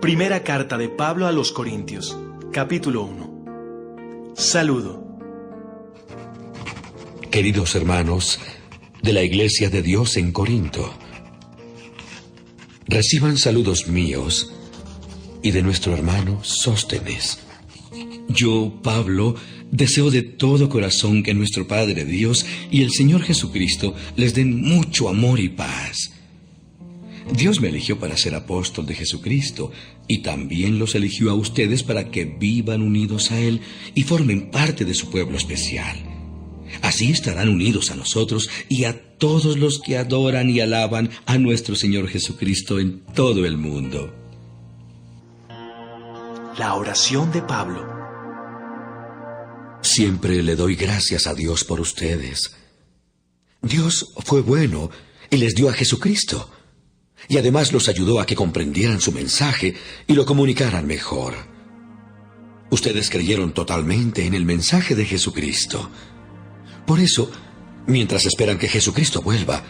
Primera carta de Pablo a los Corintios, capítulo 1. Saludo. Queridos hermanos de la Iglesia de Dios en Corinto, reciban saludos míos y de nuestro hermano Sóstenes. Yo, Pablo, deseo de todo corazón que nuestro Padre Dios y el Señor Jesucristo les den mucho amor y paz. Dios me eligió para ser apóstol de Jesucristo y también los eligió a ustedes para que vivan unidos a Él y formen parte de su pueblo especial. Así estarán unidos a nosotros y a todos los que adoran y alaban a nuestro Señor Jesucristo en todo el mundo. La oración de Pablo. Siempre le doy gracias a Dios por ustedes. Dios fue bueno y les dio a Jesucristo. Y además los ayudó a que comprendieran su mensaje y lo comunicaran mejor. Ustedes creyeron totalmente en el mensaje de Jesucristo. Por eso, mientras esperan que Jesucristo vuelva,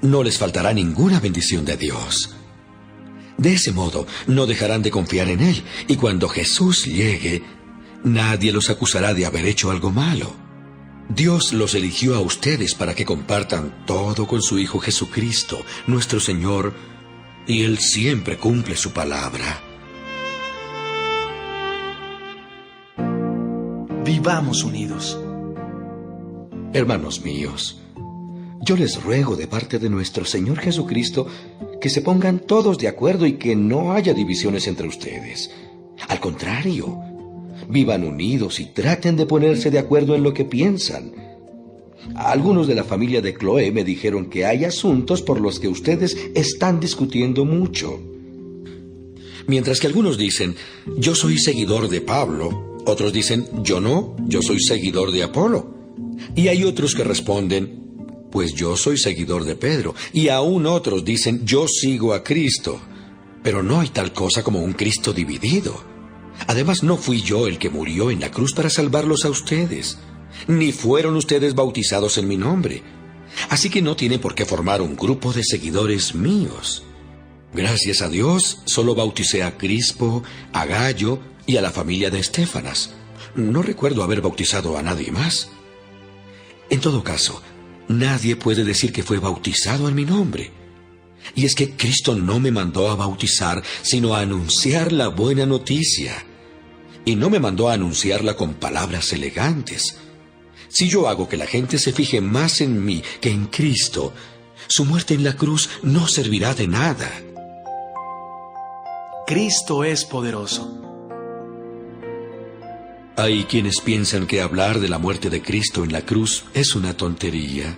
no les faltará ninguna bendición de Dios. De ese modo, no dejarán de confiar en Él, y cuando Jesús llegue, nadie los acusará de haber hecho algo malo. Dios los eligió a ustedes para que compartan todo con su Hijo Jesucristo, nuestro Señor, y Él siempre cumple su palabra. Vivamos unidos. Hermanos míos, yo les ruego de parte de nuestro Señor Jesucristo que se pongan todos de acuerdo y que no haya divisiones entre ustedes. Al contrario, vivan unidos y traten de ponerse de acuerdo en lo que piensan. Algunos de la familia de Cloé me dijeron que hay asuntos por los que ustedes están discutiendo mucho. Mientras que algunos dicen, yo soy seguidor de Pablo, otros dicen, yo no, yo soy seguidor de Apolo. Y hay otros que responden, pues yo soy seguidor de Pedro. Y aún otros dicen, yo sigo a Cristo. Pero no hay tal cosa como un Cristo dividido. Además, no fui yo el que murió en la cruz para salvarlos a ustedes, ni fueron ustedes bautizados en mi nombre. Así que no tienen por qué formar un grupo de seguidores míos. Gracias a Dios, solo bauticé a Crispo, a Gayo y a la familia de Estéfanas. No recuerdo haber bautizado a nadie más. En todo caso, nadie puede decir que fue bautizado en mi nombre. Y es que Cristo no me mandó a bautizar, sino a anunciar la buena noticia. Y no me mandó a anunciarla con palabras elegantes. Si yo hago que la gente se fije más en mí que en Cristo, su muerte en la cruz no servirá de nada. Cristo es poderoso. Hay quienes piensan que hablar de la muerte de Cristo en la cruz es una tontería.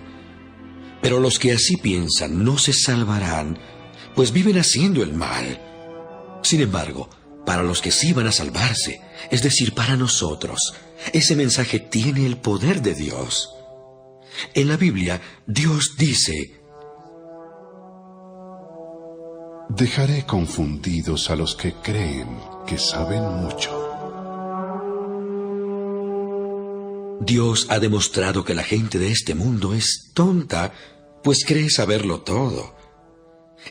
Pero los que así piensan no se salvarán, pues viven haciendo el mal. Sin embargo, para los que sí van a salvarse, es decir, para nosotros, ese mensaje tiene el poder de Dios. En la Biblia, Dios dice, dejaré confundidos a los que creen que saben mucho. Dios ha demostrado que la gente de este mundo es tonta, pues cree saberlo todo.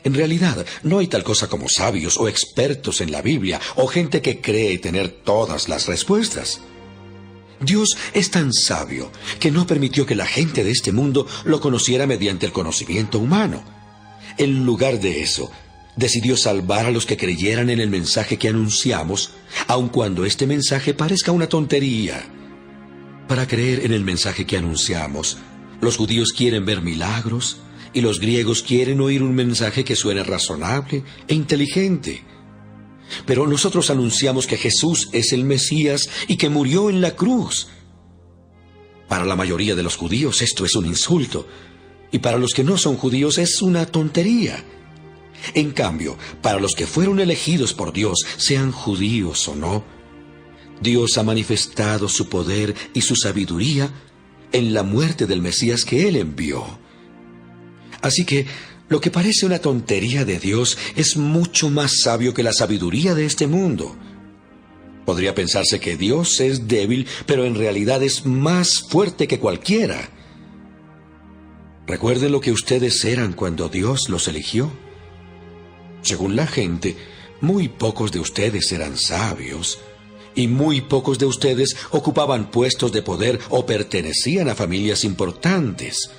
En realidad, no hay tal cosa como sabios o expertos en la Biblia, o gente que cree tener todas las respuestas. Dios es tan sabio que no permitió que la gente de este mundo lo conociera mediante el conocimiento humano. En lugar de eso, decidió salvar a los que creyeran en el mensaje que anunciamos, aun cuando este mensaje parezca una tontería. Para creer en el mensaje que anunciamos, los judíos quieren ver milagros y los griegos quieren oír un mensaje que suene razonable e inteligente. Pero nosotros anunciamos que Jesús es el Mesías y que murió en la cruz. Para la mayoría de los judíos esto es un insulto, y para los que no son judíos es una tontería. En cambio, para los que fueron elegidos por Dios, sean judíos o no, Dios ha manifestado su poder y su sabiduría en la muerte del Mesías que Él envió. Así que, lo que parece una tontería de Dios es mucho más sabio que la sabiduría de este mundo. Podría pensarse que Dios es débil, pero en realidad es más fuerte que cualquiera. Recuerden lo que ustedes eran cuando Dios los eligió. Según la gente, muy pocos de ustedes eran sabios, y muy pocos de ustedes ocupaban puestos de poder o pertenecían a familias importantes.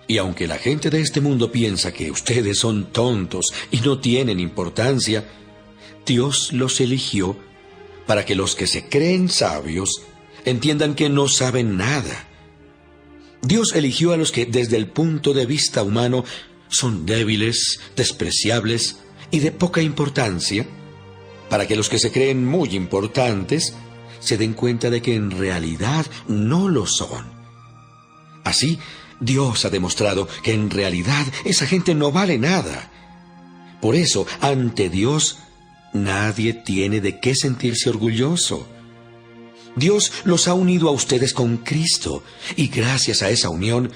Y aunque la gente de este mundo piensa que ustedes son tontos y no tienen importancia, Dios los eligió para que los que se creen sabios entiendan que no saben nada. Dios eligió a los que desde el punto de vista humano son débiles, despreciables y de poca importancia, para que los que se creen muy importantes se den cuenta de que en realidad no lo son. Así, Dios ha demostrado que en realidad esa gente no vale nada. Por eso, ante Dios, nadie tiene de qué sentirse orgulloso. Dios los ha unido a ustedes con Cristo, y gracias a esa unión,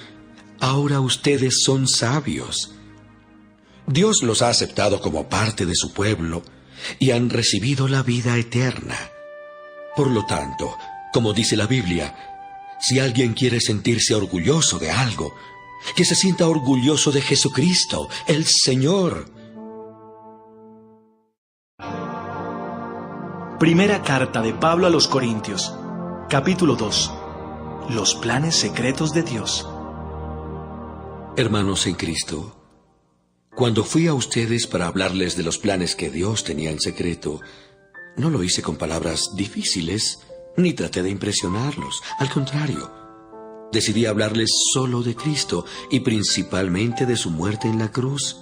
ahora ustedes son sabios. Dios los ha aceptado como parte de su pueblo, y han recibido la vida eterna. Por lo tanto, como dice la Biblia, si alguien quiere sentirse orgulloso de algo, que se sienta orgulloso de Jesucristo, el Señor. Primera carta de Pablo a los Corintios, capítulo 2. Los planes secretos de Dios. Hermanos en Cristo, cuando fui a ustedes para hablarles de los planes que Dios tenía en secreto, no lo hice con palabras difíciles, ni traté de impresionarlos. Al contrario, decidí hablarles solo de Cristo y principalmente de su muerte en la cruz.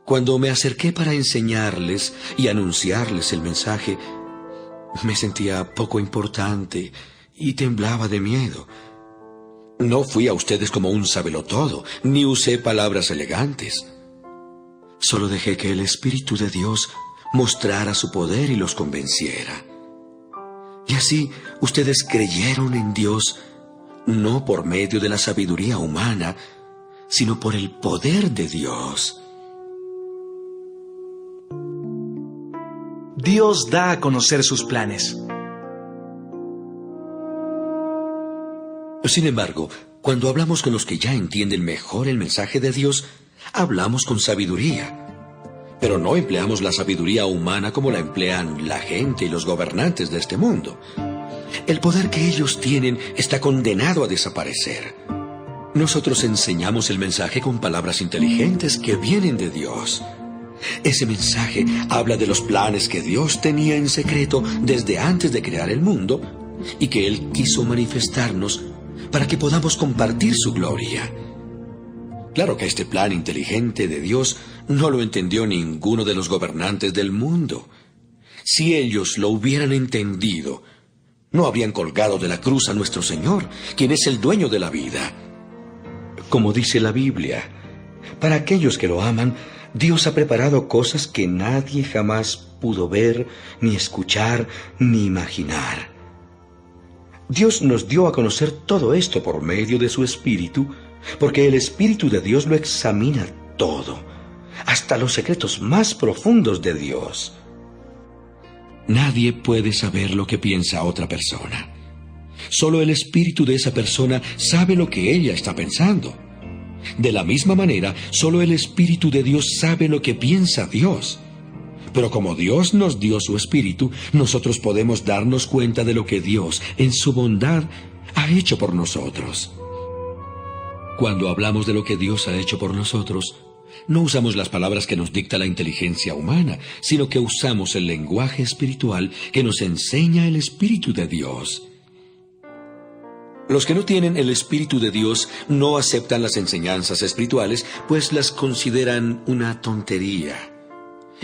Cuando me acerqué para enseñarles y anunciarles el mensaje, me sentía poco importante y temblaba de miedo. No fui a ustedes como un sabelotodo, ni usé palabras elegantes. Solo dejé que el Espíritu de Dios mostrara su poder y los convenciera. Y así ustedes creyeron en Dios, no por medio de la sabiduría humana, sino por el poder de Dios. Dios da a conocer sus planes. Sin embargo, cuando hablamos con los que ya entienden mejor el mensaje de Dios, hablamos con sabiduría. Pero no empleamos la sabiduría humana como la emplean la gente y los gobernantes de este mundo. El poder que ellos tienen está condenado a desaparecer. Nosotros enseñamos el mensaje con palabras inteligentes que vienen de Dios. Ese mensaje habla de los planes que Dios tenía en secreto desde antes de crear el mundo y que Él quiso manifestarnos para que podamos compartir su gloria. Claro que este plan inteligente de Dios no lo entendió ninguno de los gobernantes del mundo. Si ellos lo hubieran entendido, no habrían colgado de la cruz a nuestro Señor, quien es el dueño de la vida. Como dice la Biblia, para aquellos que lo aman, Dios ha preparado cosas que nadie jamás pudo ver, ni escuchar, ni imaginar. Dios nos dio a conocer todo esto por medio de su Espíritu, porque el Espíritu de Dios lo examina todo, hasta los secretos más profundos de Dios. Nadie puede saber lo que piensa otra persona. Solo el Espíritu de esa persona sabe lo que ella está pensando. De la misma manera, solo el Espíritu de Dios sabe lo que piensa Dios. Pero como Dios nos dio su Espíritu, nosotros podemos darnos cuenta de lo que Dios, en su bondad, ha hecho por nosotros. Cuando hablamos de lo que Dios ha hecho por nosotros, no usamos las palabras que nos dicta la inteligencia humana, sino que usamos el lenguaje espiritual que nos enseña el Espíritu de Dios. Los que no tienen el Espíritu de Dios no aceptan las enseñanzas espirituales, pues las consideran una tontería.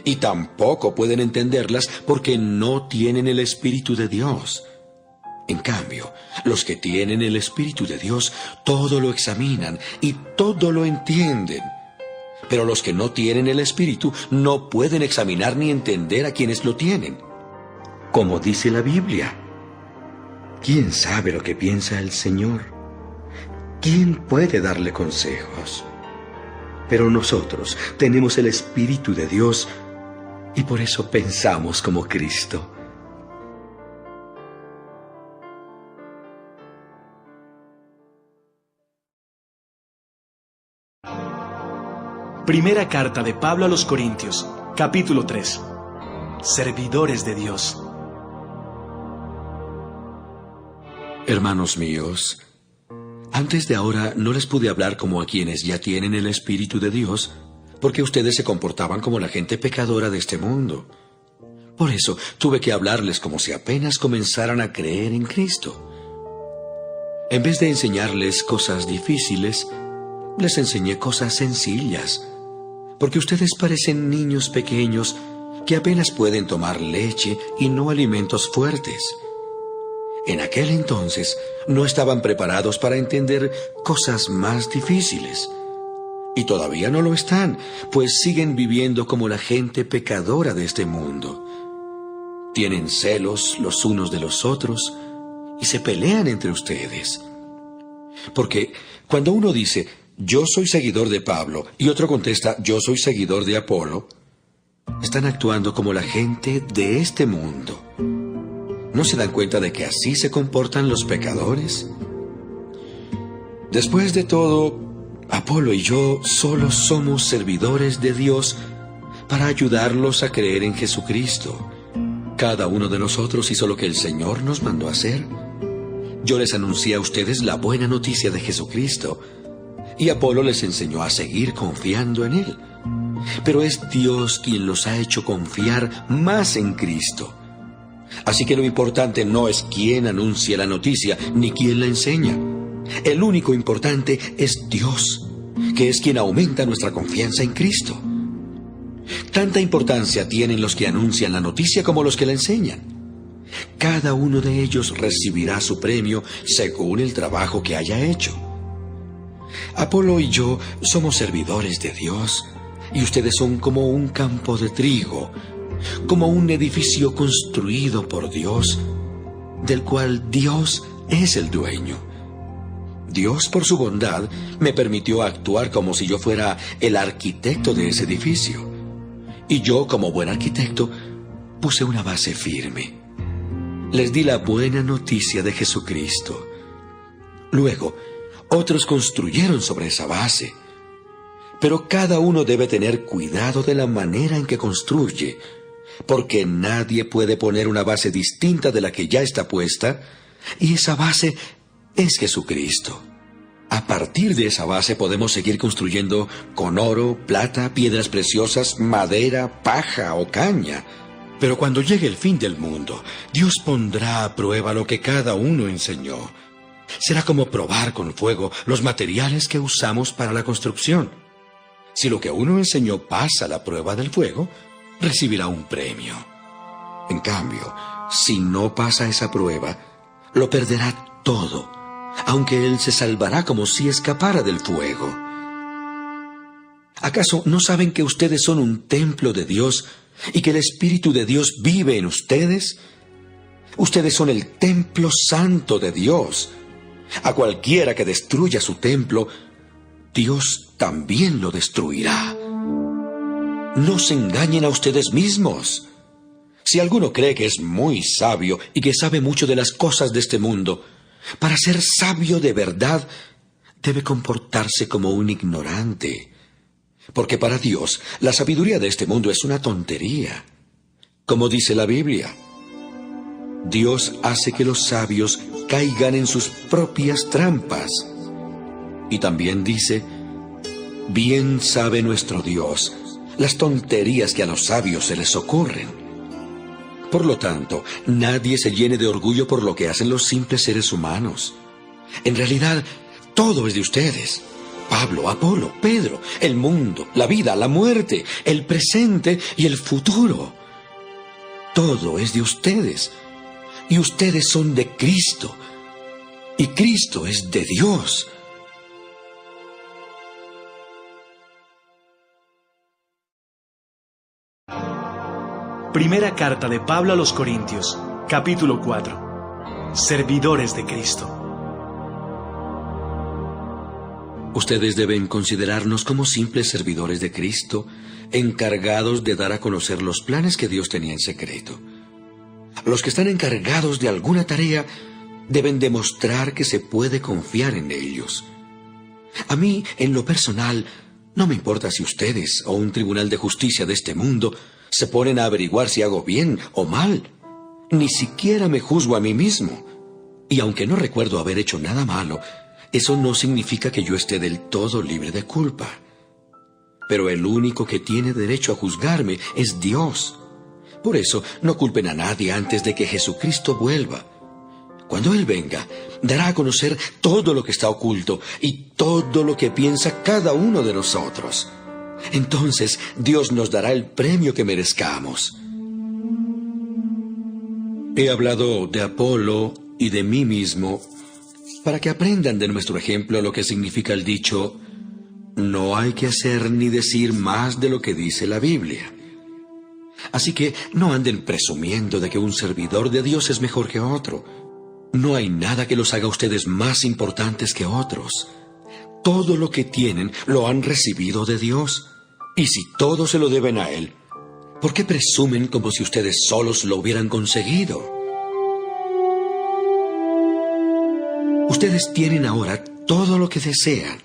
Y tampoco pueden entenderlas porque no tienen el Espíritu de Dios. En cambio, los que tienen el Espíritu de Dios todo lo examinan y todo lo entienden. Pero los que no tienen el Espíritu no pueden examinar ni entender a quienes lo tienen. Como dice la Biblia, ¿quién sabe lo que piensa el Señor? ¿Quién puede darle consejos? Pero nosotros tenemos el Espíritu de Dios y por eso pensamos como Cristo. Primera carta de Pablo a los Corintios, Capítulo 3. Servidores de Dios. Hermanos míos, antes de ahora no les pude hablar como a quienes ya tienen el Espíritu de Dios, porque ustedes se comportaban como la gente pecadora de este mundo. Por eso tuve que hablarles como si apenas comenzaran a creer en Cristo. En vez de enseñarles cosas difíciles, les enseñé cosas sencillas, porque ustedes parecen niños pequeños que apenas pueden tomar leche y no alimentos fuertes. En aquel entonces no estaban preparados para entender cosas más difíciles. Y todavía no lo están, pues siguen viviendo como la gente pecadora de este mundo. Tienen celos los unos de los otros y se pelean entre ustedes. Porque cuando uno dice, yo soy seguidor de Pablo, y otro contesta, yo soy seguidor de Apolo, están actuando como la gente de este mundo. ¿No se dan cuenta de que así se comportan los pecadores? Después de todo, Apolo y yo solo somos servidores de Dios para ayudarlos a creer en Jesucristo. Cada uno de nosotros hizo lo que el Señor nos mandó hacer. Yo les anuncié a ustedes la buena noticia de Jesucristo, y Apolo les enseñó a seguir confiando en Él. Pero es Dios quien los ha hecho confiar más en Cristo. Así que lo importante no es quién anuncia la noticia, ni quién la enseña. El único importante es Dios, que es quien aumenta nuestra confianza en Cristo. Tanta importancia tienen los que anuncian la noticia como los que la enseñan. Cada uno de ellos recibirá su premio según el trabajo que haya hecho. Apolo y yo somos servidores de Dios, y ustedes son como un campo de trigo, como un edificio construido por Dios, del cual Dios es el dueño. Dios, por su bondad, me permitió actuar como si yo fuera el arquitecto de ese edificio. Y yo, como buen arquitecto, puse una base firme. Les di la buena noticia de Jesucristo. Luego, otros construyeron sobre esa base. Pero cada uno debe tener cuidado de la manera en que construye, porque nadie puede poner una base distinta de la que ya está puesta, y esa base es Jesucristo. A partir de esa base podemos seguir construyendo con oro, plata, piedras preciosas, madera, paja o caña. Pero cuando llegue el fin del mundo, Dios pondrá a prueba lo que cada uno enseñó. Será como probar con fuego los materiales que usamos para la construcción. Si lo que uno enseñó pasa la prueba del fuego, recibirá un premio. En cambio, si no pasa esa prueba, lo perderá todo, aunque él se salvará como si escapara del fuego. ¿Acaso no saben que ustedes son un templo de Dios y que el Espíritu de Dios vive en ustedes? Ustedes son el templo santo de Dios. A cualquiera que destruya su templo, Dios también lo destruirá. No se engañen a ustedes mismos. Si alguno cree que es muy sabio y que sabe mucho de las cosas de este mundo, para ser sabio de verdad, debe comportarse como un ignorante. Porque para Dios, la sabiduría de este mundo es una tontería. Como dice la Biblia, Dios hace que los sabios caigan en sus propias trampas. Y también dice, bien sabe nuestro Dios las tonterías que a los sabios se les ocurren. Por lo tanto, nadie se llene de orgullo por lo que hacen los simples seres humanos. En realidad, todo es de ustedes. Pablo, Apolo, Pedro, el mundo, la vida, la muerte, el presente y el futuro. Todo es de ustedes. Y ustedes son de Cristo. Y Cristo es de Dios. Primera carta de Pablo a los Corintios, capítulo 4. Servidores de Cristo. Ustedes deben considerarnos como simples servidores de Cristo, encargados de dar a conocer los planes que Dios tenía en secreto. Los que están encargados de alguna tarea deben demostrar que se puede confiar en ellos. A mí, en lo personal, No me importa si ustedes o un tribunal de justicia de este mundo se ponen a averiguar si hago bien o mal. Ni siquiera me juzgo a mí mismo. Y aunque no recuerdo haber hecho nada malo, eso no significa que yo esté del todo libre de culpa. Pero el único que tiene derecho a juzgarme es Dios. Por eso, no culpen a nadie antes de que Jesucristo vuelva. Cuando Él venga, dará a conocer todo lo que está oculto y todo lo que piensa cada uno de nosotros. Entonces, Dios nos dará el premio que merezcamos. He hablado de Apolo y de mí mismo para que aprendan de nuestro ejemplo lo que significa el dicho: no hay que hacer ni decir más de lo que dice la Biblia. Así que no anden presumiendo de que un servidor de Dios es mejor que otro. No hay nada que los haga ustedes más importantes que otros. Todo lo que tienen lo han recibido de Dios. Y si todo se lo deben a Él, ¿por qué presumen como si ustedes solos lo hubieran conseguido? Ustedes tienen ahora todo lo que desean.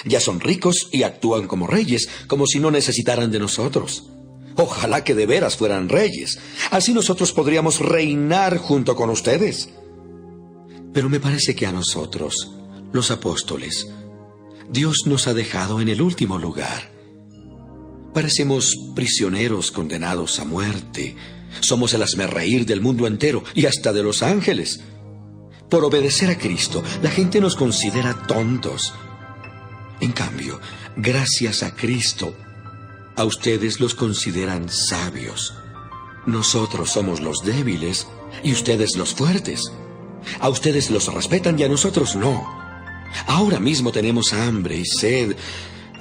Ya son ricos y actúan como reyes, como si no necesitaran de nosotros. Ojalá que de veras fueran reyes. Así nosotros podríamos reinar junto con ustedes. Pero me parece que a nosotros, los apóstoles, Dios nos ha dejado en el último lugar. Parecemos prisioneros condenados a muerte. Somos el hazmerreír del mundo entero y hasta de los ángeles. Por obedecer a Cristo, la gente nos considera tontos. En cambio, gracias a Cristo, a ustedes los consideran sabios. Nosotros somos los débiles y ustedes los fuertes. A ustedes los respetan y a nosotros no. Ahora mismo tenemos hambre y sed.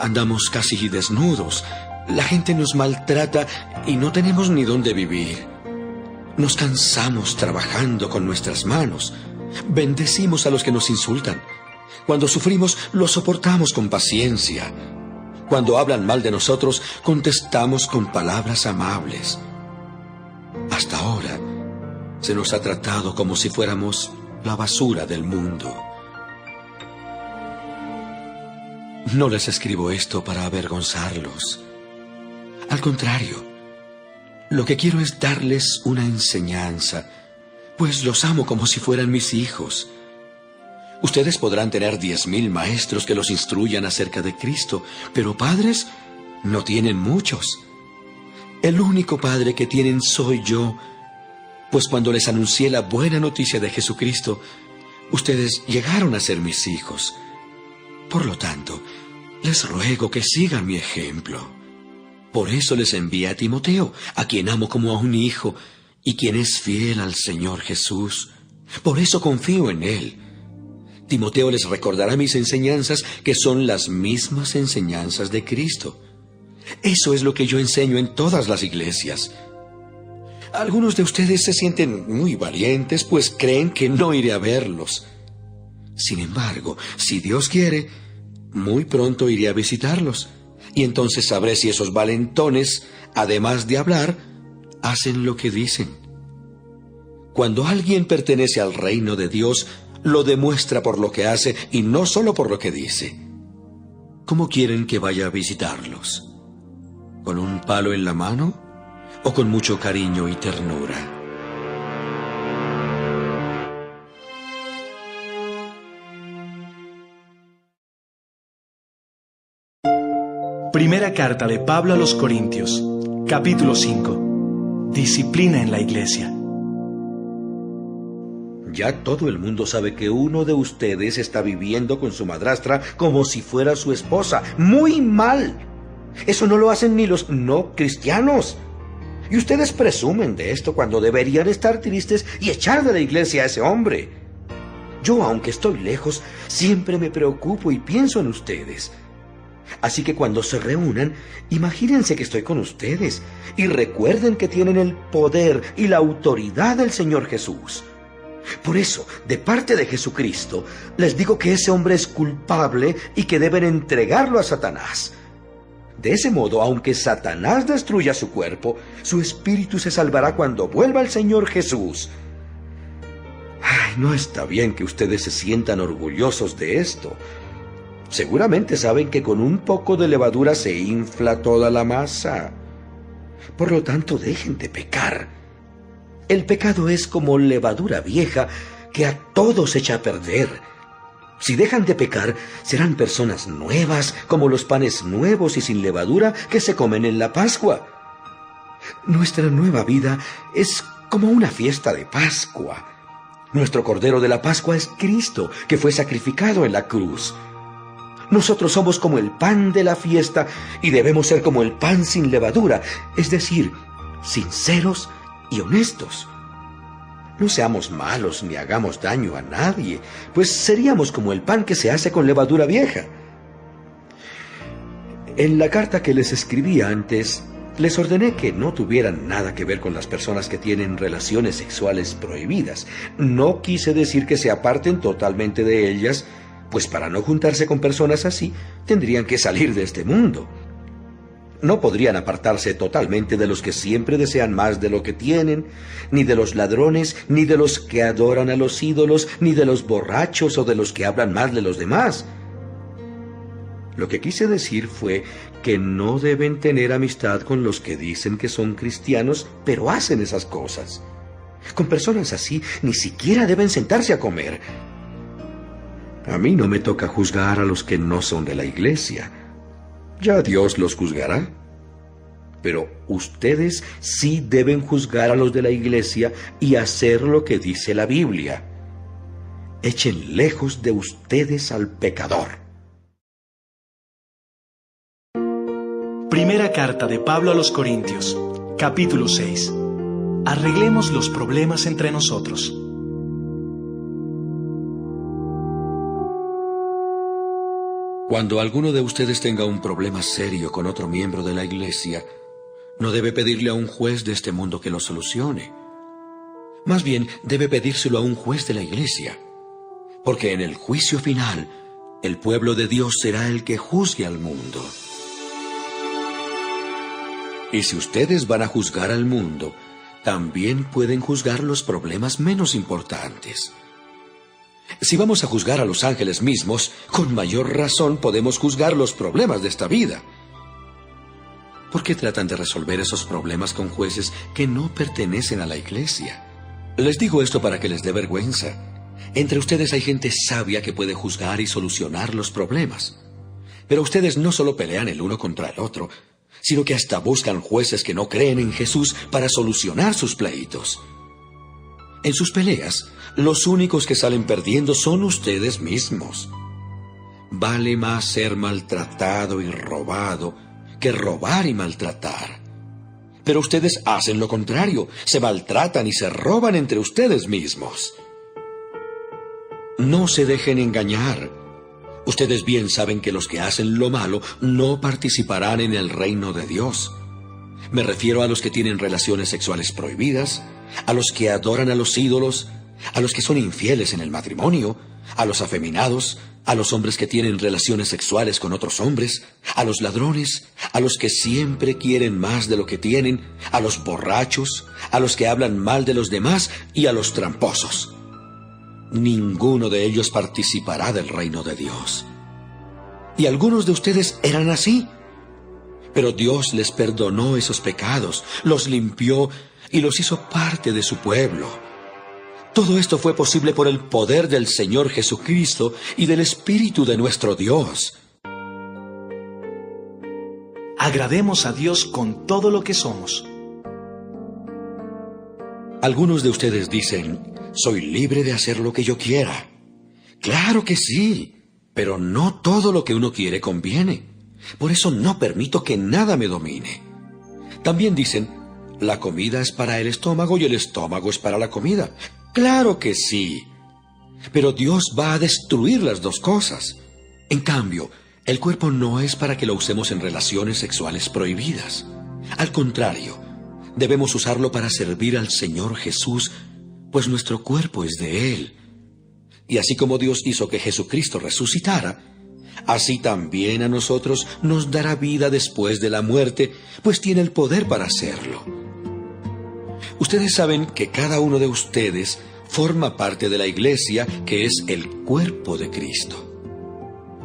Andamos casi desnudos. La gente nos maltrata y no tenemos ni dónde vivir. Nos cansamos trabajando con nuestras manos. Bendecimos a los que nos insultan. Cuando sufrimos, lo soportamos con paciencia. Cuando hablan mal de nosotros, contestamos con palabras amables. Hasta ahora, se nos ha tratado como si fuéramos la basura del mundo. No les escribo esto para avergonzarlos. Al contrario, lo que quiero es darles una enseñanza, pues los amo como si fueran mis hijos. Ustedes podrán tener 10,000 maestros que los instruyan acerca de Cristo, pero padres no tienen muchos. El único padre que tienen soy yo, pues cuando les anuncié la buena noticia de Jesucristo, ustedes llegaron a ser mis hijos. Por lo tanto, les ruego que sigan mi ejemplo. Por eso les envié a Timoteo, a quien amo como a un hijo, y quien es fiel al Señor Jesús. Por eso confío en él. Timoteo les recordará mis enseñanzas, que son las mismas enseñanzas de Cristo. Eso es lo que yo enseño en todas las iglesias. Algunos de ustedes se sienten muy valientes, pues creen que no iré a verlos. Sin embargo, si Dios quiere, muy pronto iré a visitarlos. Y entonces sabré si esos valentones, además de hablar, hacen lo que dicen. Cuando alguien pertenece al reino de Dios, lo demuestra por lo que hace y no solo por lo que dice. ¿Cómo quieren que vaya a visitarlos? ¿Con un palo en la mano o con mucho cariño y ternura? Primera carta de Pablo a los Corintios, capítulo 5. Disciplina en la iglesia. Ya todo el mundo sabe que uno de ustedes está viviendo con su madrastra como si fuera su esposa. ¡Muy mal! Eso no lo hacen ni los no cristianos. Y ustedes presumen de esto cuando deberían estar tristes y echar de la iglesia a ese hombre. Yo, aunque estoy lejos, siempre me preocupo y pienso en ustedes. Así que cuando se reúnan, imagínense que estoy con ustedes y recuerden que tienen el poder y la autoridad del Señor Jesús. Por eso, de parte de Jesucristo, les digo que ese hombre es culpable y que deben entregarlo a Satanás. De ese modo, aunque Satanás destruya su cuerpo, su espíritu se salvará cuando vuelva el Señor Jesús. Ay, no está bien que ustedes se sientan orgullosos de esto. Seguramente saben que con un poco de levadura se infla toda la masa. Por lo tanto, dejen de pecar. El pecado es como levadura vieja que a todos echa a perder. Si dejan de pecar, serán personas nuevas, como los panes nuevos y sin levadura que se comen en la Pascua. Nuestra nueva vida es como una fiesta de Pascua. Nuestro Cordero de la Pascua es Cristo, que fue sacrificado en la cruz. Nosotros somos como el pan de la fiesta y debemos ser como el pan sin levadura, es decir, sinceros y honestos. No seamos malos ni hagamos daño a nadie, pues seríamos como el pan que se hace con levadura vieja. En la carta que les escribí antes, les ordené que no tuvieran nada que ver con las personas que tienen relaciones sexuales prohibidas. No quise decir que se aparten totalmente de ellas, pues para no juntarse con personas así, tendrían que salir de este mundo. No podrían apartarse totalmente de los que siempre desean más de lo que tienen, ni de los ladrones, ni de los que adoran a los ídolos, ni de los borrachos o de los que hablan mal de los demás. Lo que quise decir fue que no deben tener amistad con los que dicen que son cristianos, pero hacen esas cosas. Con personas así ni siquiera deben sentarse a comer. A mí no me toca juzgar a los que no son de la iglesia. Ya Dios los juzgará. Pero ustedes sí deben juzgar a los de la iglesia y hacer lo que dice la Biblia. Echen lejos de ustedes al pecador. Primera carta de Pablo a los Corintios, capítulo 6. Arreglemos los problemas entre nosotros. Cuando alguno de ustedes tenga un problema serio con otro miembro de la iglesia, no debe pedirle a un juez de este mundo que lo solucione. Más bien, debe pedírselo a un juez de la iglesia, porque en el juicio final, el pueblo de Dios será el que juzgue al mundo. Y si ustedes van a juzgar al mundo, también pueden juzgar los problemas menos importantes. Si vamos a juzgar a los ángeles mismos, con mayor razón podemos juzgar los problemas de esta vida. ¿Por qué tratan de resolver esos problemas con jueces que no pertenecen a la iglesia? Les digo esto para que les dé vergüenza. Entre ustedes hay gente sabia que puede juzgar y solucionar los problemas. Pero ustedes no solo pelean el uno contra el otro, sino que hasta buscan jueces que no creen en Jesús para solucionar sus pleitos. En sus peleas, los únicos que salen perdiendo son ustedes mismos. Vale más ser maltratado y robado que robar y maltratar. Pero ustedes hacen lo contrario, se maltratan y se roban entre ustedes mismos. No se dejen engañar. Ustedes bien saben que los que hacen lo malo no participarán en el reino de Dios. Me refiero a los que tienen relaciones sexuales prohibidas, a los que adoran a los ídolos, a los que son infieles en el matrimonio, a los afeminados, a los hombres que tienen relaciones sexuales con otros hombres, a los ladrones, a los que siempre quieren más de lo que tienen, a los borrachos, a los que hablan mal de los demás y a los tramposos. Ninguno de ellos participará del reino de Dios. Y algunos de ustedes eran así. Pero Dios les perdonó esos pecados, los limpió y los hizo parte de su pueblo. Todo esto fue posible por el poder del Señor Jesucristo y del Espíritu de nuestro Dios. Agrademos a Dios con todo lo que somos. Algunos de ustedes dicen: soy libre de hacer lo que yo quiera. Claro que sí, pero no todo lo que uno quiere conviene. Por eso no permito que nada me domine. También dicen: la comida es para el estómago y el estómago es para la comida. Claro que sí, pero Dios va a destruir las dos cosas. En cambio, el cuerpo no es para que lo usemos en relaciones sexuales prohibidas. Al contrario, debemos usarlo para servir al Señor Jesús, pues nuestro cuerpo es de Él. Y así como Dios hizo que Jesucristo resucitara, así también a nosotros nos dará vida después de la muerte, pues tiene el poder para hacerlo. Ustedes saben que cada uno de ustedes forma parte de la iglesia, que es el cuerpo de Cristo.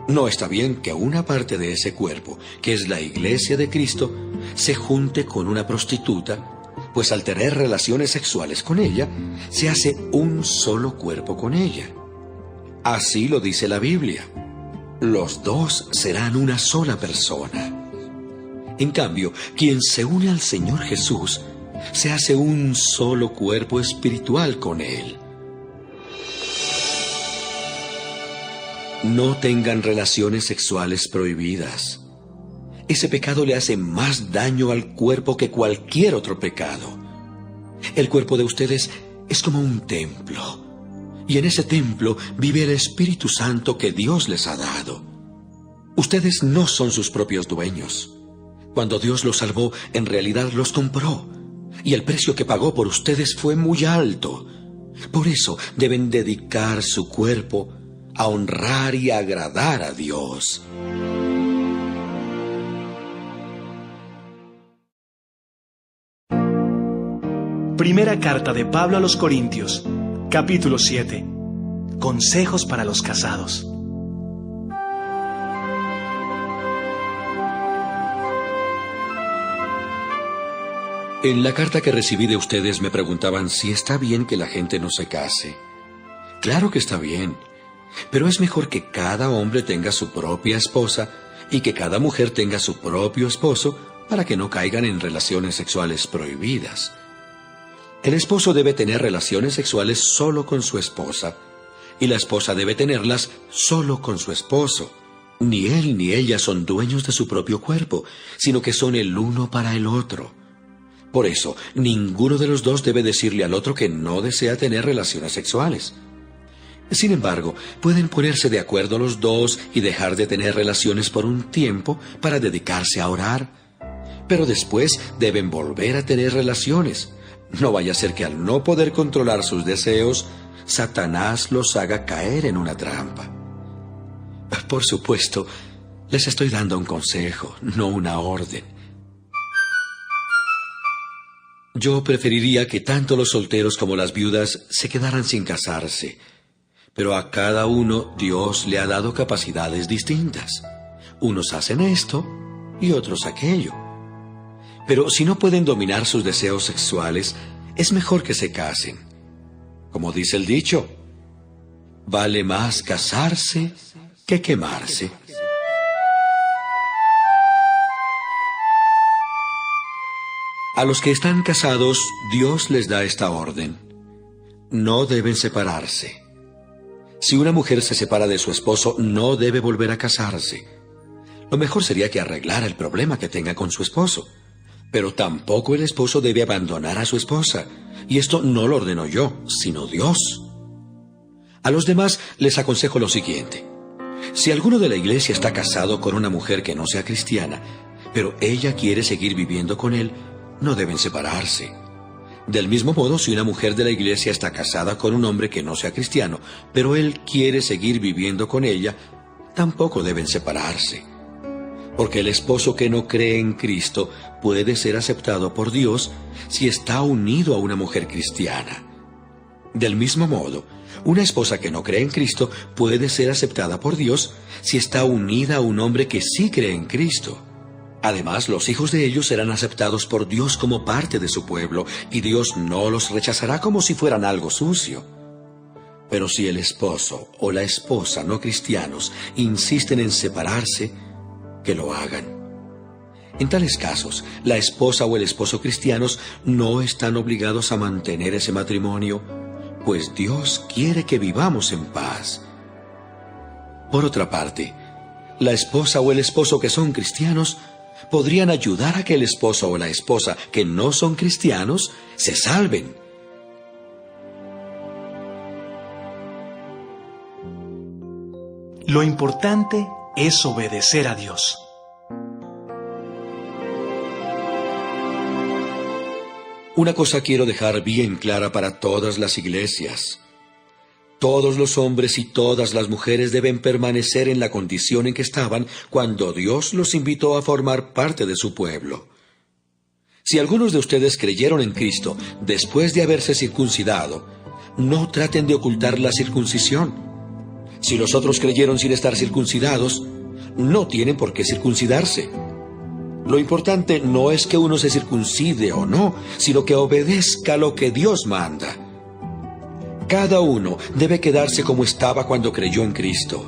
No está bien que una parte de ese cuerpo, que es la iglesia de Cristo, se junte con una prostituta, pues al tener relaciones sexuales con ella, se hace un solo cuerpo con ella. Así lo dice la Biblia. Los dos serán una sola persona. En cambio, quien se une al Señor Jesús, se hace un solo cuerpo espiritual con Él. No tengan relaciones sexuales prohibidas. Ese pecado le hace más daño al cuerpo que cualquier otro pecado. El cuerpo de ustedes es como un templo, y en ese templo vive el Espíritu Santo que Dios les ha dado. Ustedes no son sus propios dueños. Cuando Dios los salvó, en realidad los compró, y el precio que pagó por ustedes fue muy alto. Por eso deben dedicar su cuerpo a honrar y agradar a Dios. Primera carta de Pablo a los Corintios, capítulo 7. Consejos para los casados. En la carta que recibí de ustedes me preguntaban si está bien que la gente no se case. Claro que está bien, pero es mejor que cada hombre tenga su propia esposa y que cada mujer tenga su propio esposo para que no caigan en relaciones sexuales prohibidas. El esposo debe tener relaciones sexuales solo con su esposa y la esposa debe tenerlas solo con su esposo. Ni él ni ella son dueños de su propio cuerpo, sino que son el uno para el otro. Por eso, ninguno de los dos debe decirle al otro que no desea tener relaciones sexuales. Sin embargo, pueden ponerse de acuerdo los dos y dejar de tener relaciones por un tiempo para dedicarse a orar. Pero después deben volver a tener relaciones. No vaya a ser que al no poder controlar sus deseos, Satanás los haga caer en una trampa. Por supuesto, les estoy dando un consejo, no una orden. Yo preferiría que tanto los solteros como las viudas se quedaran sin casarse, pero a cada uno Dios le ha dado capacidades distintas. Unos hacen esto y otros aquello. Pero si no pueden dominar sus deseos sexuales, es mejor que se casen. Como dice el dicho, vale más casarse que quemarse. A los que están casados, Dios les da esta orden. No deben separarse. Si una mujer se separa de su esposo, no debe volver a casarse. Lo mejor sería que arreglara el problema que tenga con su esposo. Pero tampoco el esposo debe abandonar a su esposa. Y esto no lo ordeno yo, sino Dios. A los demás les aconsejo lo siguiente. Si alguno de la iglesia está casado con una mujer que no sea cristiana, pero ella quiere seguir viviendo con él, no deben separarse. Del mismo modo, si una mujer de la iglesia está casada con un hombre que no sea cristiano, pero él quiere seguir viviendo con ella, tampoco deben separarse. Porque el esposo que no cree en Cristo puede ser aceptado por Dios si está unido a una mujer cristiana. Del mismo modo, una esposa que no cree en Cristo puede ser aceptada por Dios si está unida a un hombre que sí cree en Cristo. Además, los hijos de ellos serán aceptados por Dios como parte de su pueblo, y Dios no los rechazará como si fueran algo sucio. Pero si el esposo o la esposa no cristianos insisten en separarse, que lo hagan. En tales casos, la esposa o el esposo cristianos no están obligados a mantener ese matrimonio, pues Dios quiere que vivamos en paz. Por otra parte, la esposa o el esposo que son cristianos podrían ayudar a que el esposo o la esposa que no son cristianos se salven. Lo importante es obedecer a Dios. Una cosa quiero dejar bien clara para todas las iglesias. Todos los hombres y todas las mujeres deben permanecer en la condición en que estaban cuando Dios los invitó a formar parte de su pueblo. Si algunos de ustedes creyeron en Cristo después de haberse circuncidado, no traten de ocultar la circuncisión. Si los otros creyeron sin estar circuncidados, no tienen por qué circuncidarse. Lo importante no es que uno se circuncide o no, sino que obedezca lo que Dios manda. Cada uno debe quedarse como estaba cuando creyó en Cristo.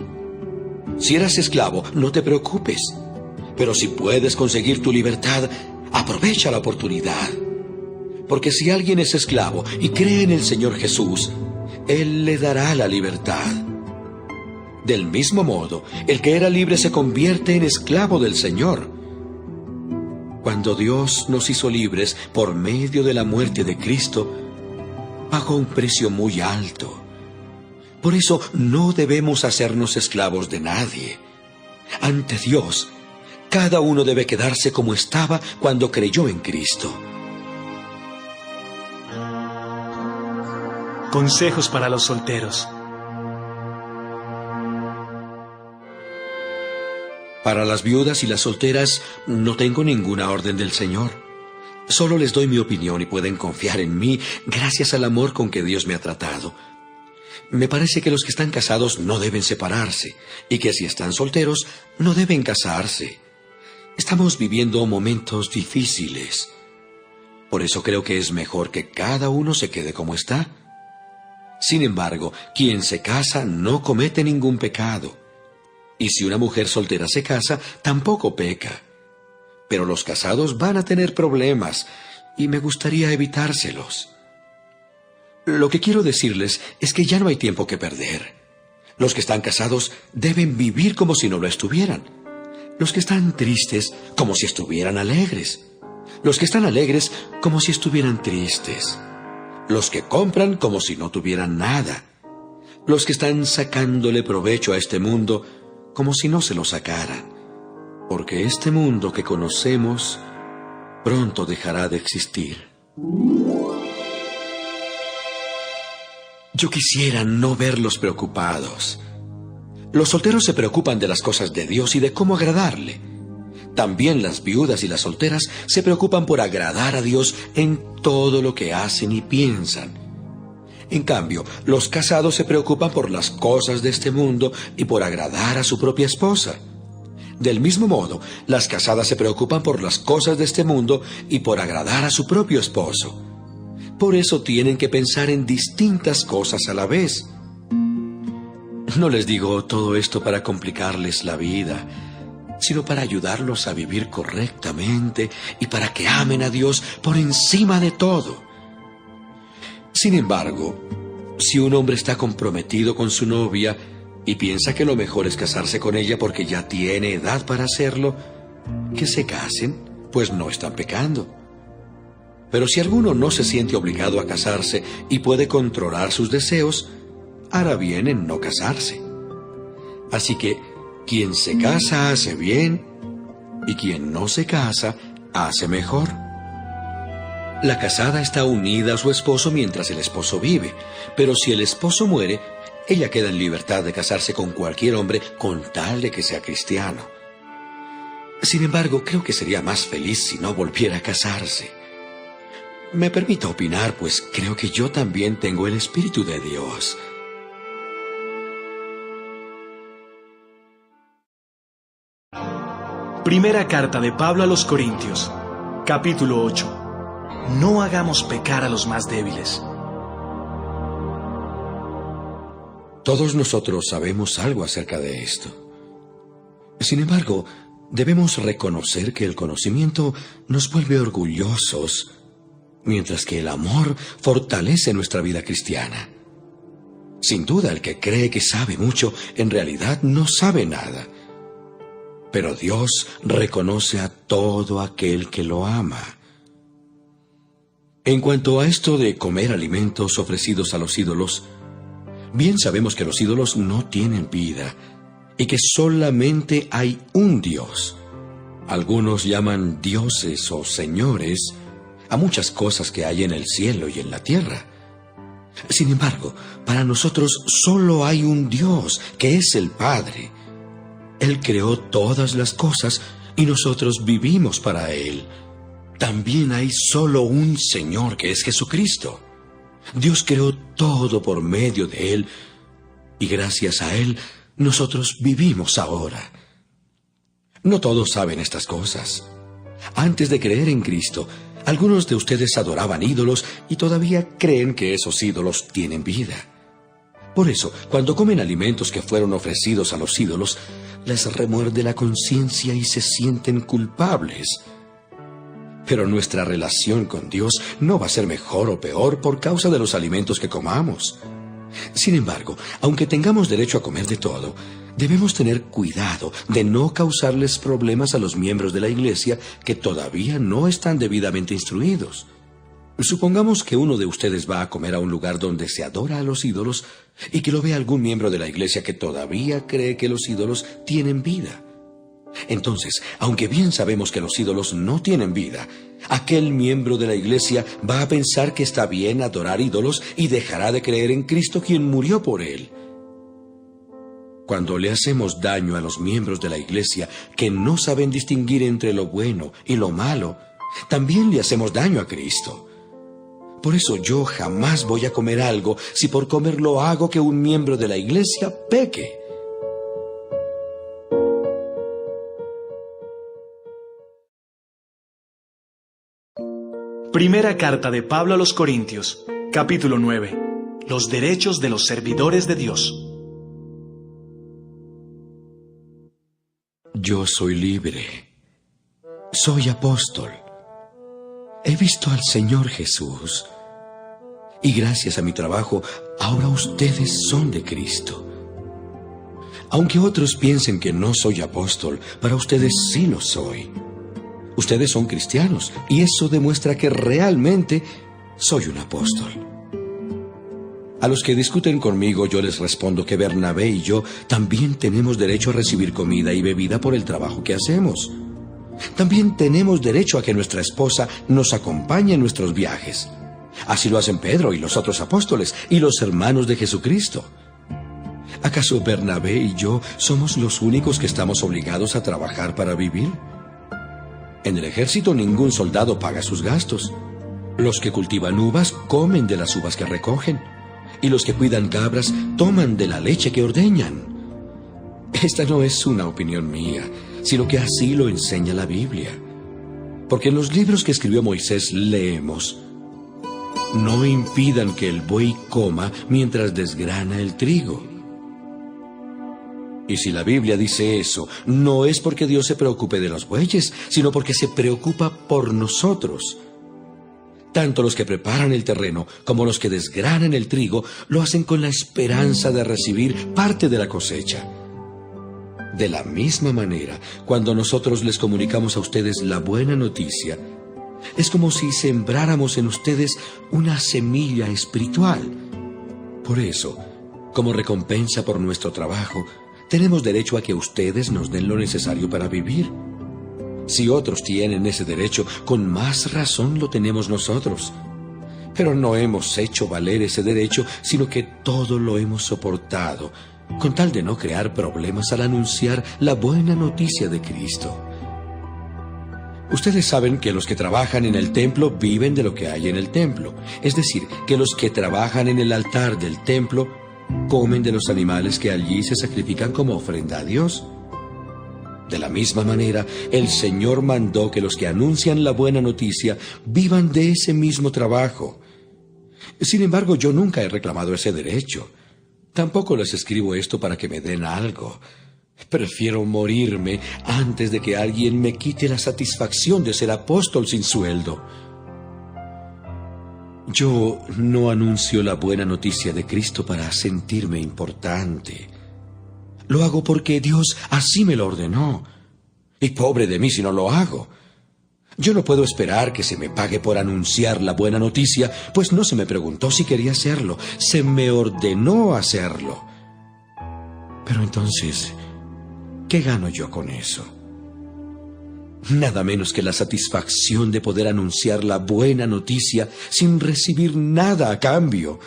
Si eras esclavo, no te preocupes. Pero si puedes conseguir tu libertad, aprovecha la oportunidad. Porque si alguien es esclavo y cree en el Señor Jesús, Él le dará la libertad. Del mismo modo, el que era libre se convierte en esclavo del Señor. Cuando Dios nos hizo libres por medio de la muerte de Cristo, pagó un precio muy alto. Por eso no debemos hacernos esclavos de nadie. Ante Dios, cada uno debe quedarse como estaba cuando creyó en Cristo. Consejos para los solteros. Para las viudas y las solteras no tengo ninguna orden del Señor. Solo les doy mi opinión y pueden confiar en mí gracias al amor con que Dios me ha tratado. Me parece que los que están casados no deben separarse y que si están solteros no deben casarse. Estamos viviendo momentos difíciles. Por eso creo que es mejor que cada uno se quede como está. Sin embargo, quien se casa no comete ningún pecado. Y si una mujer soltera se casa, tampoco peca. Pero los casados van a tener problemas, y me gustaría evitárselos. Lo que quiero decirles es que ya no hay tiempo que perder. Los que están casados deben vivir como si no lo estuvieran. Los que están tristes, como si estuvieran alegres. Los que están alegres, como si estuvieran tristes. Los que compran, como si no tuvieran nada. Los que están sacándole provecho a este mundo, como si no se lo sacaran, porque este mundo que conocemos pronto dejará de existir. Yo quisiera no verlos preocupados. Los solteros se preocupan de las cosas de Dios y de cómo agradarle. También las viudas y las solteras se preocupan por agradar a Dios en todo lo que hacen y piensan. En cambio, los casados se preocupan por las cosas de este mundo y por agradar a su propia esposa. Del mismo modo, las casadas se preocupan por las cosas de este mundo y por agradar a su propio esposo. Por eso tienen que pensar en distintas cosas a la vez. No les digo todo esto para complicarles la vida, sino para ayudarlos a vivir correctamente y para que amen a Dios por encima de todo. Sin embargo, si un hombre está comprometido con su novia y piensa que lo mejor es casarse con ella porque ya tiene edad para hacerlo, que se casen, pues no están pecando. Pero si alguno no se siente obligado a casarse y puede controlar sus deseos, hará bien en no casarse. Así que quien se casa hace bien y quien no se casa hace mejor. La casada está unida a su esposo mientras el esposo vive, pero si el esposo muere, ella queda en libertad de casarse con cualquier hombre con tal de que sea cristiano. Sin embargo, creo que sería más feliz si no volviera a casarse. Me permito opinar, pues creo que yo también tengo el Espíritu de Dios. Primera carta de Pablo a los Corintios, capítulo 8. No hagamos pecar a los más débiles. Todos nosotros sabemos algo acerca de esto. Sin embargo, debemos reconocer que el conocimiento nos vuelve orgullosos, mientras que el amor fortalece nuestra vida cristiana. Sin duda, el que cree que sabe mucho, en realidad no sabe nada. Pero Dios reconoce a todo aquel que lo ama. En cuanto a esto de comer alimentos ofrecidos a los ídolos, bien sabemos que los ídolos no tienen vida y que solamente hay un Dios. Algunos llaman dioses o señores a muchas cosas que hay en el cielo y en la tierra. Sin embargo, para nosotros solo hay un Dios, que es el Padre. Él creó todas las cosas y nosotros vivimos para Él. También hay solo un Señor, que es Jesucristo. Dios creó todo por medio de Él, Y gracias a Él, nosotros vivimos ahora. No todos saben estas cosas. Antes de creer en Cristo, algunos de ustedes adoraban ídolos y todavía creen que esos ídolos tienen vida. Por eso, cuando comen alimentos que fueron ofrecidos a los ídolos, les remuerde la conciencia y se sienten culpables. Pero nuestra relación con Dios no va a ser mejor o peor por causa de los alimentos que comamos. Sin embargo, aunque tengamos derecho a comer de todo, debemos tener cuidado de no causarles problemas a los miembros de la iglesia que todavía no están debidamente instruidos. Supongamos que uno de ustedes va a comer a un lugar donde se adora a los ídolos y que lo vea algún miembro de la iglesia que todavía cree que los ídolos tienen vida. Entonces, aunque bien sabemos que los ídolos no tienen vida, aquel miembro de la iglesia va a pensar que está bien adorar ídolos y dejará de creer en Cristo quien murió por él. Cuando le hacemos daño a los miembros de la iglesia que no saben distinguir entre lo bueno y lo malo, también le hacemos daño a Cristo. Por eso yo jamás voy a comer algo si por comerlo hago que un miembro de la iglesia peque. Primera carta de Pablo a los Corintios, capítulo 9. Los derechos de los servidores de Dios. Yo soy libre. Soy apóstol. He visto al Señor Jesús. Y gracias a mi trabajo, ahora ustedes son de Cristo. Aunque otros piensen que no soy apóstol, para ustedes sí lo soy. Ustedes son cristianos, y eso demuestra que realmente soy un apóstol. A los que discuten conmigo, yo les respondo que Bernabé y yo también tenemos derecho a recibir comida y bebida por el trabajo que hacemos. También tenemos derecho a que nuestra esposa nos acompañe en nuestros viajes. Así lo hacen Pedro y los otros apóstoles y los hermanos de Jesucristo. ¿Acaso Bernabé y yo somos los únicos que estamos obligados a trabajar para vivir? En el ejército ningún soldado paga sus gastos. Los que cultivan uvas comen de las uvas que recogen, y los que cuidan cabras toman de la leche que ordeñan. Esta no es una opinión mía, sino que así lo enseña la Biblia. Porque en los libros que escribió Moisés leemos: no impidan que el buey coma mientras desgrana el trigo. Y si la Biblia dice eso, no es porque Dios se preocupe de los bueyes, sino porque se preocupa por nosotros. Tanto los que preparan el terreno como los que desgranan el trigo lo hacen con la esperanza de recibir parte de la cosecha. De la misma manera, cuando nosotros les comunicamos a ustedes la buena noticia, es como si sembráramos en ustedes una semilla espiritual. Por eso, como recompensa por nuestro trabajo, tenemos derecho a que ustedes nos den lo necesario para vivir. Si otros tienen ese derecho, con más razón lo tenemos nosotros. Pero no hemos hecho valer ese derecho, sino que todo lo hemos soportado, con tal de no crear problemas al anunciar la buena noticia de Cristo. Ustedes saben que los que trabajan en el templo viven de lo que hay en el templo. Es decir, que los que trabajan en el altar del templo comen de los animales que allí se sacrifican como ofrenda a Dios. De la misma manera, el Señor mandó que los que anuncian la buena noticia vivan de ese mismo trabajo. Sin embargo, yo nunca he reclamado ese derecho. Tampoco les escribo esto para que me den algo. Prefiero morirme antes de que alguien me quite la satisfacción de ser apóstol sin sueldo. Yo no anuncio la buena noticia de Cristo para sentirme importante. Lo hago porque Dios así me lo ordenó. Y pobre de mí si no lo hago. Yo no puedo esperar que se me pague por anunciar la buena noticia, pues no se me preguntó si quería hacerlo. Se me ordenó hacerlo. Pero entonces, ¿qué gano yo con eso? Nada menos que la satisfacción de poder anunciar la buena noticia sin recibir nada a cambio.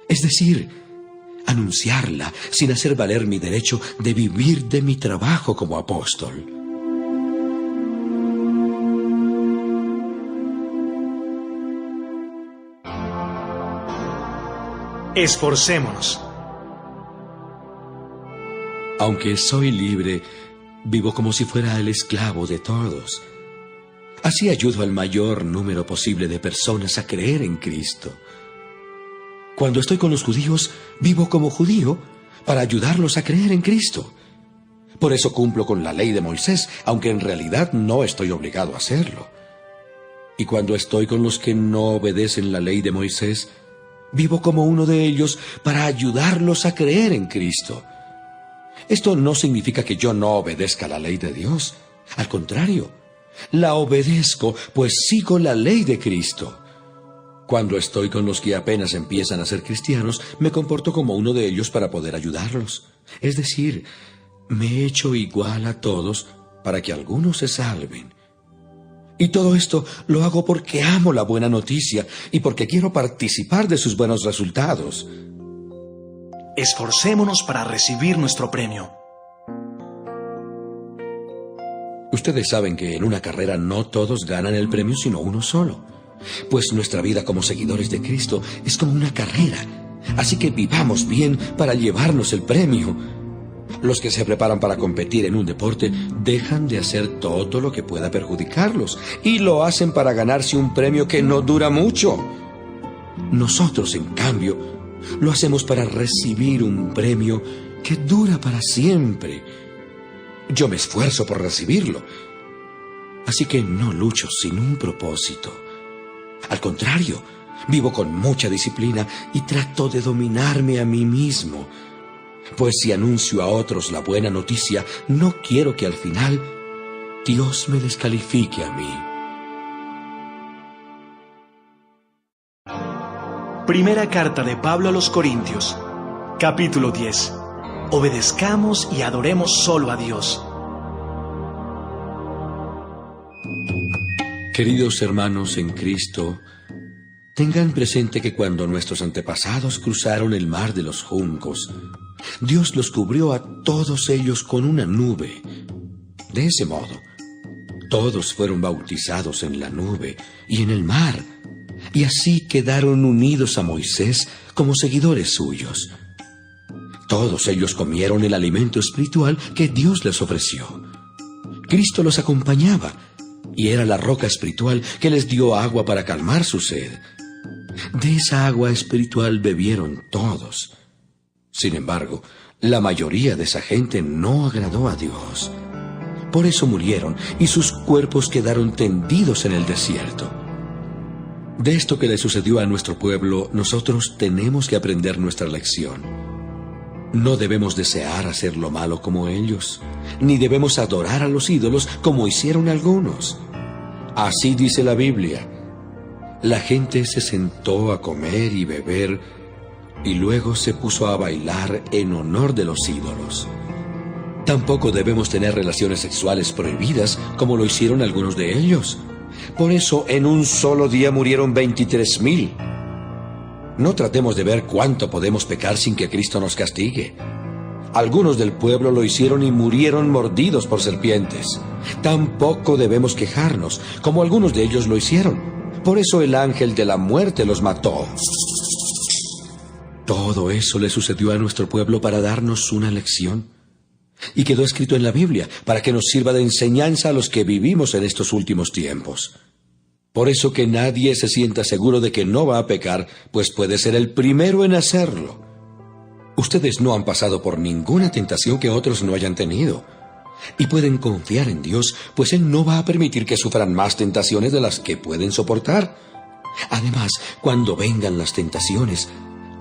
Es decir, anunciarla sin hacer valer mi derecho de vivir de mi trabajo como apóstol. Esforcémonos. Aunque soy libre, vivo como si fuera el esclavo de todos. Así ayudo al mayor número posible de personas a creer en Cristo. Cuando estoy con los judíos, vivo como judío para ayudarlos a creer en Cristo. Por eso cumplo con la ley de Moisés, aunque en realidad no estoy obligado a hacerlo. Y cuando estoy con los que no obedecen la ley de Moisés, vivo como uno de ellos para ayudarlos a creer en Cristo. Esto no significa que yo no obedezca la ley de Dios. Al contrario, la obedezco, pues sigo la ley de Cristo. Cuando estoy con los que apenas empiezan a ser cristianos, me comporto como uno de ellos para poder ayudarlos. Es decir, me he hecho igual a todos para que algunos se salven. Y todo esto lo hago porque amo la buena noticia y porque quiero participar de sus buenos resultados. Esforcémonos para recibir nuestro premio. Ustedes saben que en una carrera no todos ganan el premio, sino uno solo. Pues nuestra vida como seguidores de Cristo es como una carrera. Así que vivamos bien para llevarnos el premio. Los que se preparan para competir en un deporte dejan de hacer todo lo que pueda perjudicarlos y lo hacen para ganarse un premio que no dura mucho. Nosotros, en cambio, lo hacemos para recibir un premio que dura para siempre. Yo me esfuerzo por recibirlo, así que no lucho sin un propósito. Al contrario, vivo con mucha disciplina y trato de dominarme a mí mismo. Pues si anuncio a otros la buena noticia, no quiero que al final Dios me descalifique a mí. Primera carta de Pablo a los Corintios, capítulo 10. Obedezcamos y adoremos solo a Dios. Queridos hermanos en Cristo, tengan presente que cuando nuestros antepasados cruzaron el mar de los juncos, Dios los cubrió a todos ellos con una nube. De ese modo, todos fueron bautizados en la nube y en el mar, y así quedaron unidos a Moisés como seguidores suyos. Todos ellos comieron el alimento espiritual que Dios les ofreció. Cristo los acompañaba, y era la roca espiritual que les dio agua para calmar su sed. De esa agua espiritual bebieron todos. Sin embargo, la mayoría de esa gente no agradó a Dios. Por eso murieron y sus cuerpos quedaron tendidos en el desierto. De esto que le sucedió a nuestro pueblo, nosotros tenemos que aprender nuestra lección. No debemos desear hacer lo malo como ellos, ni debemos adorar a los ídolos como hicieron algunos. Así dice la Biblia. La gente se sentó a comer y beber, y luego se puso a bailar en honor de los ídolos. Tampoco debemos tener relaciones sexuales prohibidas como lo hicieron algunos de ellos. Por eso en un solo día murieron 23,000. No tratemos de ver cuánto podemos pecar sin que Cristo nos castigue. Algunos del pueblo lo hicieron y murieron mordidos por serpientes. Tampoco debemos quejarnos, como algunos de ellos lo hicieron. Por eso el ángel de la muerte los mató. Todo eso le sucedió a nuestro pueblo para darnos una lección. Y quedó escrito en la Biblia para que nos sirva de enseñanza a los que vivimos en estos últimos tiempos. Por eso que nadie se sienta seguro de que no va a pecar, pues puede ser el primero en hacerlo. Ustedes no han pasado por ninguna tentación que otros no hayan tenido. Y pueden confiar en Dios, pues Él no va a permitir que sufran más tentaciones de las que pueden soportar. Además, cuando vengan las tentaciones,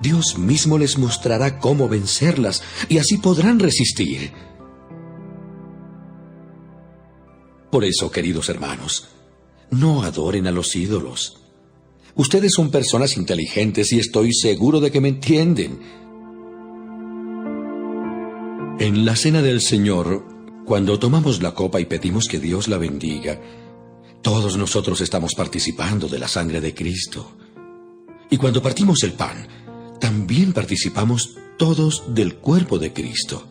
Dios mismo les mostrará cómo vencerlas, y así podrán resistir. Por eso, queridos hermanos, no adoren a los ídolos. Ustedes son personas inteligentes y estoy seguro de que me entienden. En la cena del Señor, cuando tomamos la copa y pedimos que Dios la bendiga, todos nosotros estamos participando de la sangre de Cristo. Y cuando partimos el pan, también participamos todos del cuerpo de Cristo.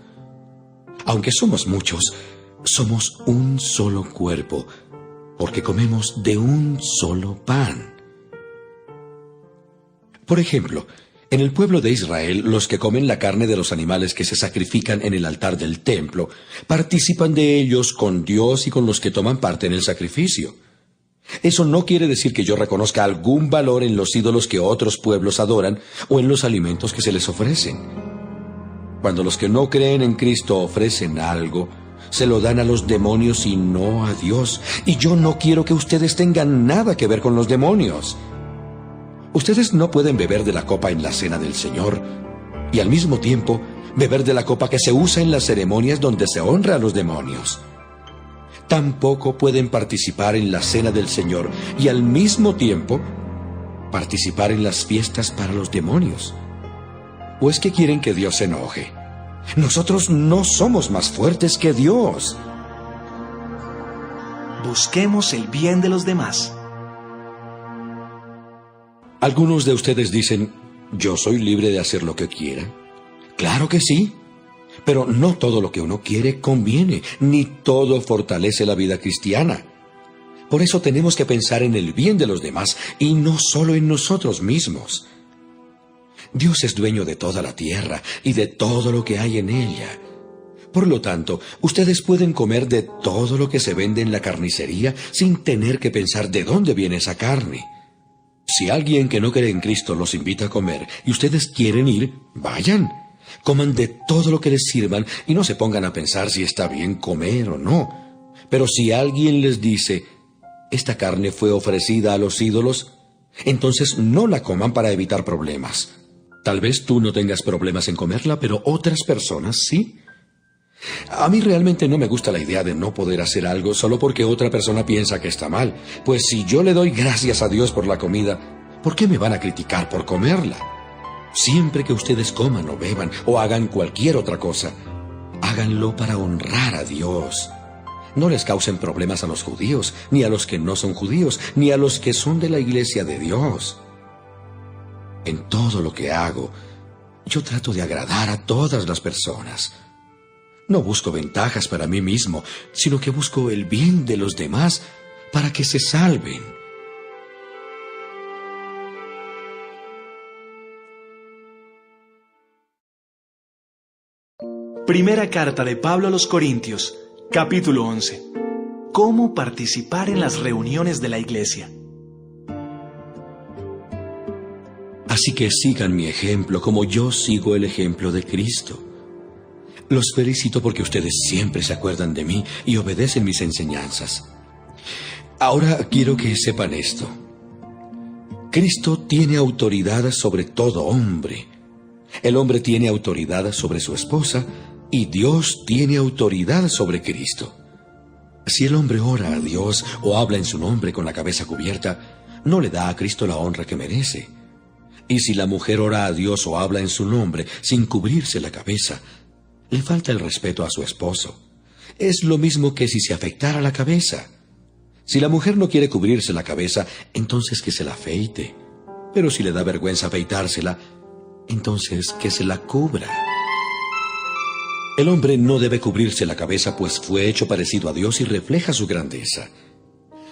Aunque somos muchos, somos un solo cuerpo, porque comemos de un solo pan. Por ejemplo, En el pueblo de Israel, los que comen la carne de los animales que se sacrifican en el altar del templo, participan de ellos con Dios y con los que toman parte en el sacrificio. Eso no quiere decir que yo reconozca algún valor en los ídolos que otros pueblos adoran o en los alimentos que se les ofrecen. Cuando los que no creen en Cristo ofrecen algo, se lo dan a los demonios y no a Dios. Y yo no quiero que ustedes tengan nada que ver con los demonios. Ustedes no pueden beber de la copa en la cena del Señor y al mismo tiempo beber de la copa que se usa en las ceremonias donde se honra a los demonios. Tampoco pueden participar en la cena del Señor y al mismo tiempo participar en las fiestas para los demonios. ¿O es que quieren que Dios se enoje? Nosotros no somos más fuertes que Dios. Busquemos el bien de los demás. Algunos de ustedes dicen, ¿yo soy libre de hacer lo que quiera? Claro que sí, pero no todo lo que uno quiere conviene, ni todo fortalece la vida cristiana. Por eso tenemos que pensar en el bien de los demás y no solo en nosotros mismos. Dios es dueño de toda la tierra y de todo lo que hay en ella. Por lo tanto, ustedes pueden comer de todo lo que se vende en la carnicería sin tener que pensar de dónde viene esa carne. Si alguien que no cree en Cristo los invita a comer y ustedes quieren ir, vayan. Coman de todo lo que les sirvan y no se pongan a pensar si está bien comer o no. Pero si alguien les dice, esta carne fue ofrecida a los ídolos, entonces no la coman para evitar problemas. Tal vez tú no tengas problemas en comerla, pero otras personas sí. A mí realmente no me gusta la idea de no poder hacer algo solo porque otra persona piensa que está mal. Pues si yo le doy gracias a Dios por la comida, ¿por qué me van a criticar por comerla? Siempre que ustedes coman o beban o hagan cualquier otra cosa, háganlo para honrar a Dios. No les causen problemas a los judíos, ni a los que no son judíos, ni a los que son de la iglesia de Dios. En todo lo que hago, yo trato de agradar a todas las personas. No busco ventajas para mí mismo, sino que busco el bien de los demás para que se salven. Primera carta de Pablo a los Corintios, capítulo 11. ¿Cómo participar en las reuniones de la iglesia? Así que sigan mi ejemplo como yo sigo el ejemplo de Cristo. Los felicito porque ustedes siempre se acuerdan de mí y obedecen mis enseñanzas. Ahora quiero que sepan esto. Cristo tiene autoridad sobre todo hombre. El hombre tiene autoridad sobre su esposa y Dios tiene autoridad sobre Cristo. Si el hombre ora a Dios o habla en su nombre con la cabeza cubierta, no le da a Cristo la honra que merece. Y si la mujer ora a Dios o habla en su nombre sin cubrirse la cabeza, le falta el respeto a su esposo. Es lo mismo que si se afeitara la cabeza. Si la mujer no quiere cubrirse la cabeza, entonces que se la afeite. Pero si le da vergüenza afeitársela, entonces que se la cubra. El hombre no debe cubrirse la cabeza, pues fue hecho parecido a Dios y refleja su grandeza.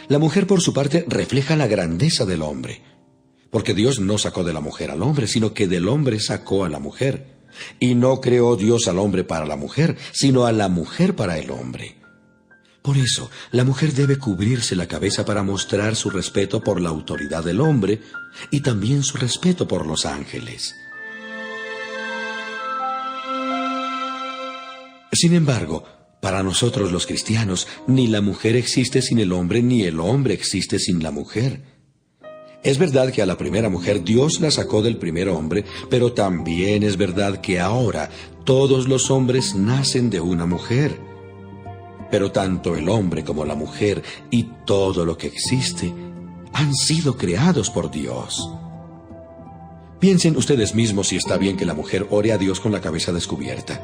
La mujer, por su parte, refleja la grandeza del hombre. Porque Dios no sacó de la mujer al hombre, sino que del hombre sacó a la mujer. Y no creó Dios al hombre para la mujer, sino a la mujer para el hombre. Por eso, la mujer debe cubrirse la cabeza para mostrar su respeto por la autoridad del hombre y también su respeto por los ángeles. Sin embargo, para nosotros los cristianos, ni la mujer existe sin el hombre, ni el hombre existe sin la mujer. Es verdad que a la primera mujer Dios la sacó del primer hombre, pero también es verdad que ahora todos los hombres nacen de una mujer. Pero tanto el hombre como la mujer y todo lo que existe han sido creados por Dios. Piensen ustedes mismos si está bien que la mujer ore a Dios con la cabeza descubierta.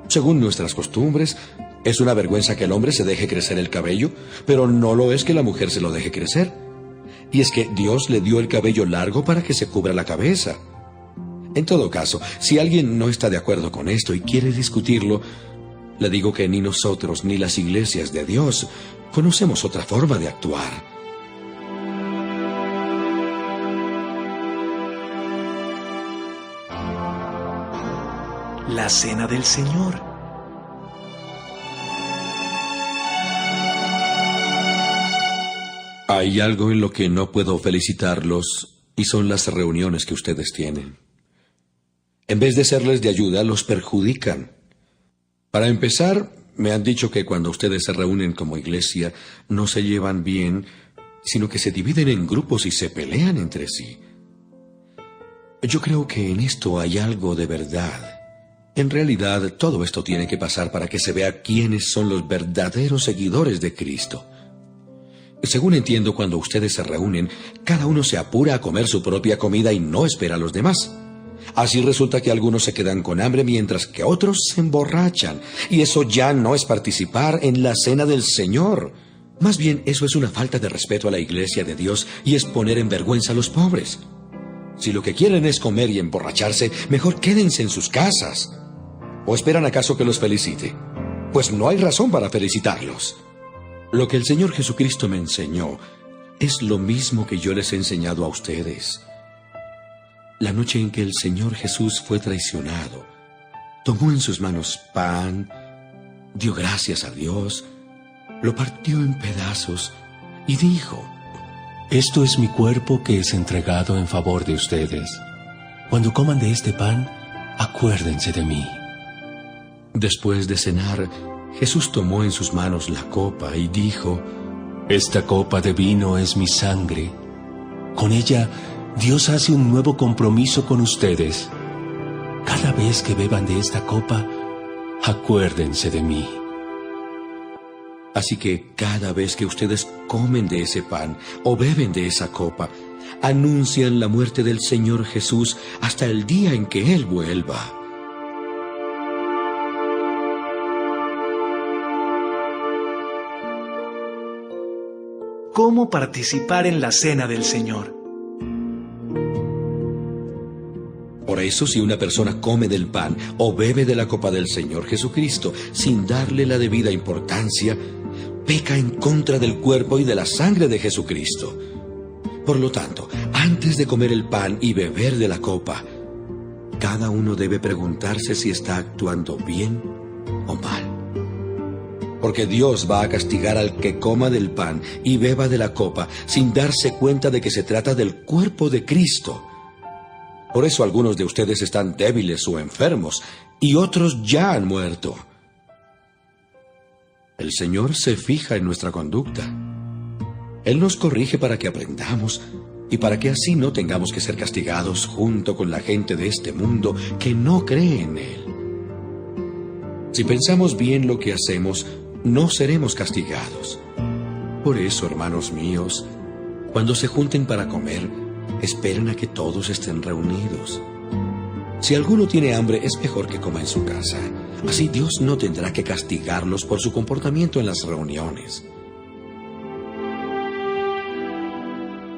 Según nuestras costumbres, es una vergüenza que el hombre se deje crecer el cabello, pero no lo es que la mujer se lo deje crecer. Y es que Dios le dio el cabello largo para que se cubra la cabeza. En todo caso, si alguien no está de acuerdo con esto y quiere discutirlo, le digo que ni nosotros ni las iglesias de Dios conocemos otra forma de actuar. la cena del Señor. Hay algo en lo que no puedo felicitarlos, y son las reuniones que ustedes tienen. En vez de serles de ayuda, los perjudican. Para empezar, me han dicho que cuando ustedes se reúnen como iglesia, no se llevan bien, sino que se dividen en grupos y se pelean entre sí. Yo creo que en esto hay algo de verdad. En realidad, todo esto tiene que pasar para que se vea quiénes son los verdaderos seguidores de Cristo. Según entiendo, cuando ustedes se reúnen, cada uno se apura a comer su propia comida y no espera a los demás. Así resulta que algunos se quedan con hambre mientras que otros se emborrachan, y eso ya no es participar en la cena del Señor. Más bien, eso es una falta de respeto a la iglesia de Dios y es poner en vergüenza a los pobres. Si lo que quieren es comer y emborracharse, mejor quédense en sus casas. ¿O esperan acaso que los felicite? Pues no hay razón para felicitarlos. Lo que el Señor Jesucristo me enseñó es lo mismo que yo les he enseñado a ustedes. La noche en que el Señor Jesús fue traicionado, tomó en sus manos pan, dio gracias a Dios, lo partió en pedazos y dijo: Esto es mi cuerpo que es entregado en favor de ustedes. Cuando coman de este pan, acuérdense de mí. Después de cenar, Jesús tomó en sus manos la copa y dijo: Esta copa de vino es mi sangre. Con ella, Dios hace un nuevo compromiso con ustedes. Cada vez que beban de esta copa, acuérdense de mí. Así que cada vez que ustedes comen de ese pan o beben de esa copa, anuncian la muerte del Señor Jesús hasta el día en que Él vuelva. ¿Cómo participar en la cena del Señor? Por eso, si una persona come del pan o bebe de la copa del Señor Jesucristo sin darle la debida importancia, peca en contra del cuerpo y de la sangre de Jesucristo. Por lo tanto, antes de comer el pan y beber de la copa, cada uno debe preguntarse si está actuando bien o mal. Porque Dios va a castigar al que coma del pan y beba de la copa sin darse cuenta de que se trata del cuerpo de Cristo. Por eso algunos de ustedes están débiles o enfermos y otros ya han muerto. El Señor se fija en nuestra conducta. Él nos corrige para que aprendamos y para que así no tengamos que ser castigados junto con la gente de este mundo que no cree en Él. Si pensamos bien lo que hacemos, no seremos castigados. Por eso, hermanos míos, cuando se junten para comer, esperen a que todos estén reunidos. Si alguno tiene hambre, es mejor que coma en su casa. Así Dios no tendrá que castigarlos por su comportamiento en las reuniones.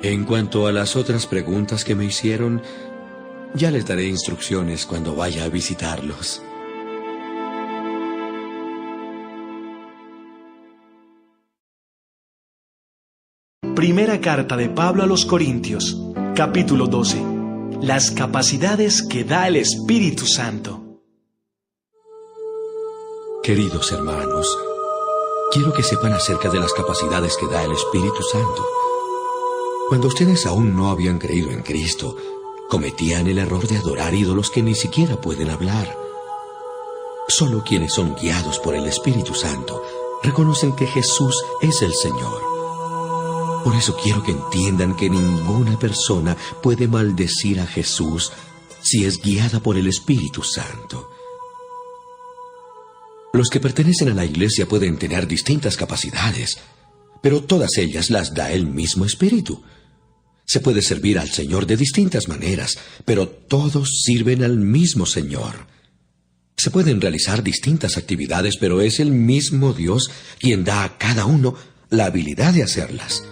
En cuanto a las otras preguntas que me hicieron, ya les daré instrucciones cuando vaya a visitarlos. Primera carta de Pablo a los Corintios, capítulo 12. Las capacidades que da el Espíritu Santo. Queridos hermanos, quiero que sepan acerca de las capacidades que da el Espíritu Santo. Cuando ustedes aún no habían creído en Cristo, cometían el error de adorar ídolos que ni siquiera pueden hablar. Solo quienes son guiados por el Espíritu Santo reconocen que Jesús es el Señor. Por eso quiero que entiendan que ninguna persona puede maldecir a Jesús si es guiada por el Espíritu Santo. Los que pertenecen a la iglesia pueden tener distintas capacidades, pero todas ellas las da el mismo Espíritu. Se puede servir al Señor de distintas maneras, pero todos sirven al mismo Señor. Se pueden realizar distintas actividades, pero es el mismo Dios quien da a cada uno la habilidad de hacerlas.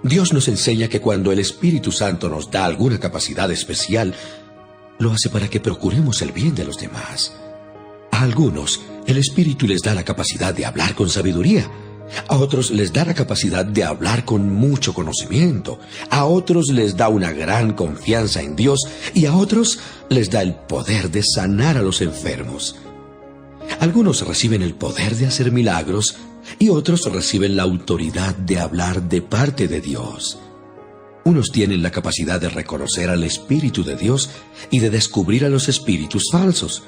Dios nos enseña que cuando el Espíritu Santo nos da alguna capacidad especial, lo hace para que procuremos el bien de los demás. A algunos, el Espíritu les da la capacidad de hablar con sabiduría, A otros les da la capacidad de hablar con mucho conocimiento. A otros les da una gran confianza en Dios. Y a otros les da el poder de sanar a los enfermos. Algunos reciben el poder de hacer milagros y otros reciben la autoridad de hablar de parte de Dios. Unos tienen la capacidad de reconocer al Espíritu de Dios y de descubrir a los espíritus falsos.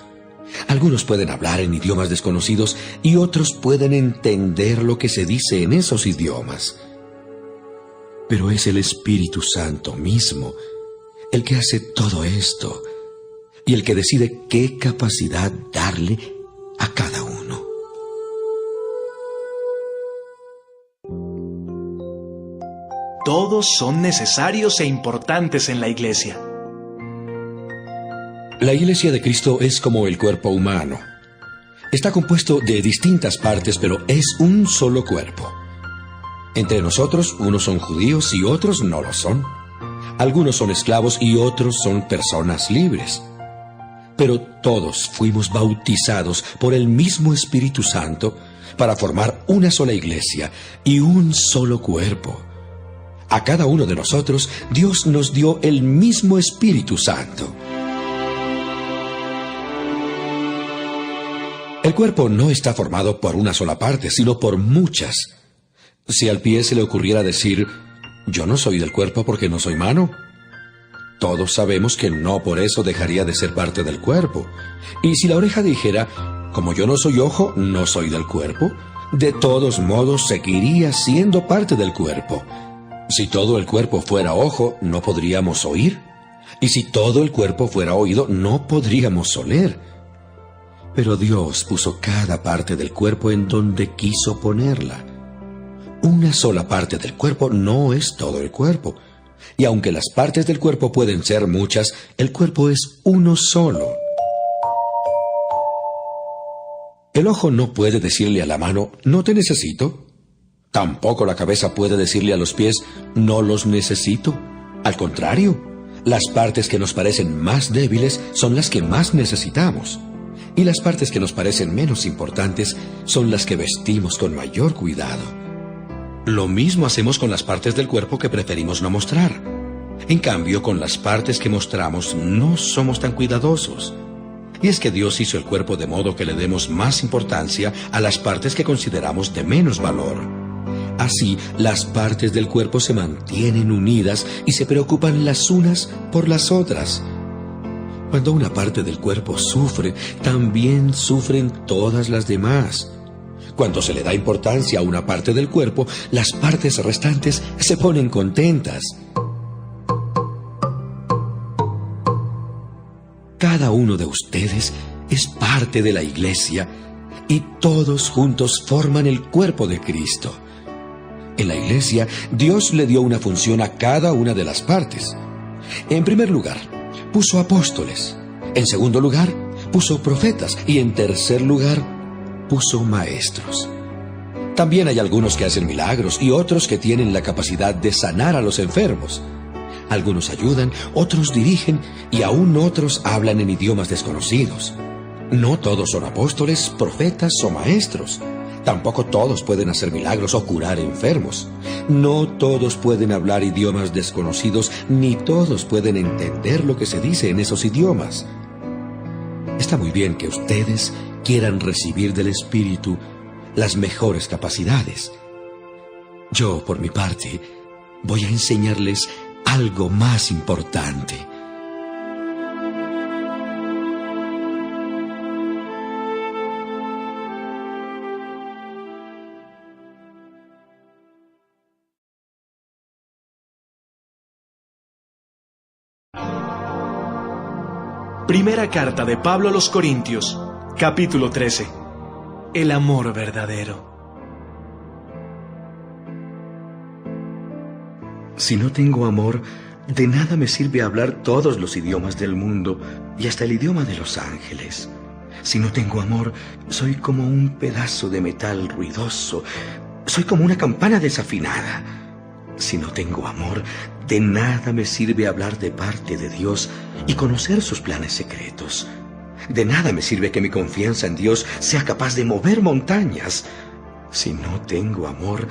Algunos pueden hablar en idiomas desconocidos y otros pueden entender lo que se dice en esos idiomas. Pero es el Espíritu Santo mismo el que hace todo esto y el que decide qué capacidad darle a cada uno. Todos son necesarios e importantes en la iglesia. La Iglesia de Cristo es como el cuerpo humano. Está compuesto de distintas partes, pero es un solo cuerpo. Entre nosotros, unos son judíos y otros no lo son. Algunos son esclavos y otros son personas libres. Pero todos fuimos bautizados por el mismo Espíritu Santo para formar una sola iglesia y un solo cuerpo. A cada uno de nosotros, Dios nos dio el mismo Espíritu Santo. El cuerpo no está formado por una sola parte, sino por muchas. Si al pie se le ocurriera decir, yo no soy del cuerpo porque no soy mano, todos sabemos que no por eso dejaría de ser parte del cuerpo. Y si la oreja dijera, como yo no soy ojo, no soy del cuerpo, de todos modos seguiría siendo parte del cuerpo. Si todo el cuerpo fuera ojo, no podríamos oír. Y si todo el cuerpo fuera oído, no podríamos oler. Pero Dios puso cada parte del cuerpo en donde quiso ponerla. Una sola parte del cuerpo no es todo el cuerpo. Y aunque las partes del cuerpo pueden ser muchas, el cuerpo es uno solo. El ojo no puede decirle a la mano, no te necesito. Tampoco la cabeza puede decirle a los pies, no los necesito. Al contrario, las partes que nos parecen más débiles son las que más necesitamos. Y las partes que nos parecen menos importantes son las que vestimos con mayor cuidado. Lo mismo hacemos con las partes del cuerpo que preferimos no mostrar. En cambio, con las partes que mostramos no somos tan cuidadosos. Y es que Dios hizo el cuerpo de modo que le demos más importancia a las partes que consideramos de menos valor. Así, las partes del cuerpo se mantienen unidas y se preocupan las unas por las otras. Cuando una parte del cuerpo sufre, también sufren todas las demás. Cuando se le da importancia a una parte del cuerpo, las partes restantes se ponen contentas. Cada uno de ustedes es parte de la iglesia y todos juntos forman el cuerpo de Cristo. En la iglesia, Dios le dio una función a cada una de las partes. En primer lugar, puso apóstoles. En segundo lugar, puso profetas. Y en tercer lugar, puso maestros. También hay algunos que hacen milagros y otros que tienen la capacidad de sanar a los enfermos. Algunos ayudan, otros dirigen y aún otros hablan en idiomas desconocidos. No todos son apóstoles, profetas o maestros. Tampoco todos pueden hacer milagros o curar enfermos. No todos pueden hablar idiomas desconocidos, ni todos pueden entender lo que se dice en esos idiomas. Está muy bien que ustedes quieran recibir del Espíritu las mejores capacidades. Yo, por mi parte, voy a enseñarles algo más importante. Primera carta de Pablo a los Corintios, capítulo 13. El amor verdadero. Si no tengo amor, de nada me sirve hablar todos los idiomas del mundo y hasta el idioma de los ángeles. Si no tengo amor, soy como un pedazo de metal ruidoso. Soy como una campana desafinada. Si no tengo amor, de nada me sirve hablar de parte de Dios y conocer sus planes secretos. De nada me sirve que mi confianza en Dios sea capaz de mover montañas. Si no tengo amor,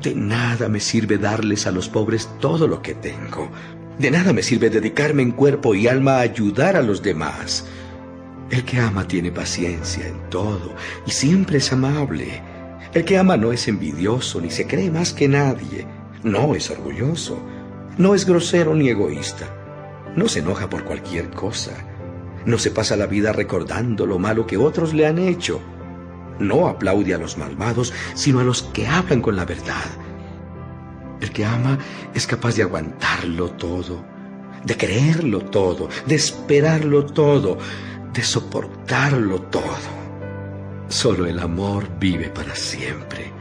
de nada me sirve darles a los pobres todo lo que tengo. De nada me sirve dedicarme en cuerpo y alma a ayudar a los demás. El que ama tiene paciencia en todo y siempre es amable. El que ama no es envidioso ni se cree más que nadie. No es orgulloso. No es grosero ni egoísta. No se enoja por cualquier cosa. No se pasa la vida recordando lo malo que otros le han hecho. No aplaude a los malvados, sino a los que hablan con la verdad. El que ama es capaz de aguantarlo todo, de creerlo todo, de esperarlo todo, de soportarlo todo. Solo el amor vive para siempre.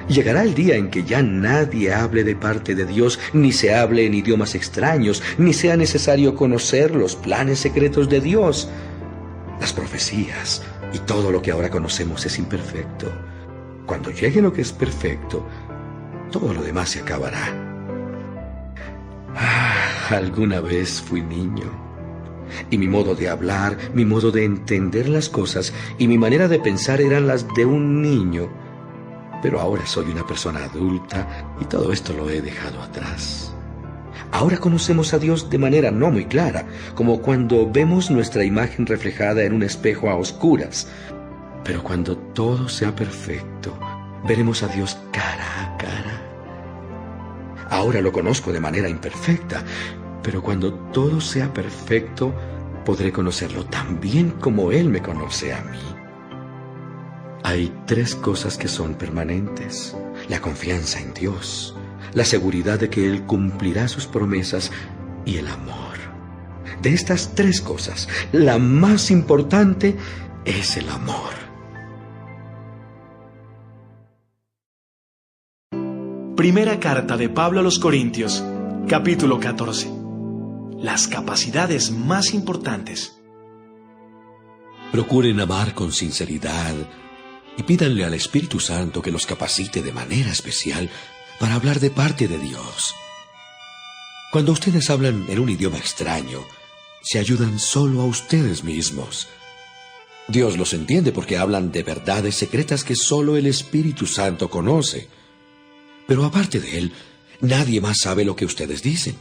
Llegará el día en que ya nadie hable de parte de Dios, ni se hable en idiomas extraños, ni sea necesario conocer los planes secretos de Dios. Las profecías y todo lo que ahora conocemos es imperfecto. Cuando llegue lo que es perfecto, todo lo demás se acabará. Alguna vez fui niño, y mi modo de hablar, mi modo de entender las cosas y mi manera de pensar eran las de un niño. Pero ahora soy una persona adulta y todo esto lo he dejado atrás. Ahora conocemos a Dios de manera no muy clara, como cuando vemos nuestra imagen reflejada en un espejo a oscuras. Pero cuando todo sea perfecto, veremos a Dios cara a cara. Ahora lo conozco de manera imperfecta, pero cuando todo sea perfecto, podré conocerlo tan bien como Él me conoce a mí. Hay 3 cosas que son permanentes: la confianza en Dios, la seguridad de que Él cumplirá sus promesas y el amor. De estas 3 cosas, la más importante es el amor. Primera carta de Pablo a los Corintios, capítulo 14. Las capacidades más importantes. Procuren amar con sinceridad y pídanle al Espíritu Santo que los capacite de manera especial para hablar de parte de Dios. Cuando ustedes hablan en un idioma extraño, se ayudan solo a ustedes mismos. Dios los entiende porque hablan de verdades secretas que solo el Espíritu Santo conoce. Pero aparte de Él, nadie más sabe lo que ustedes dicen.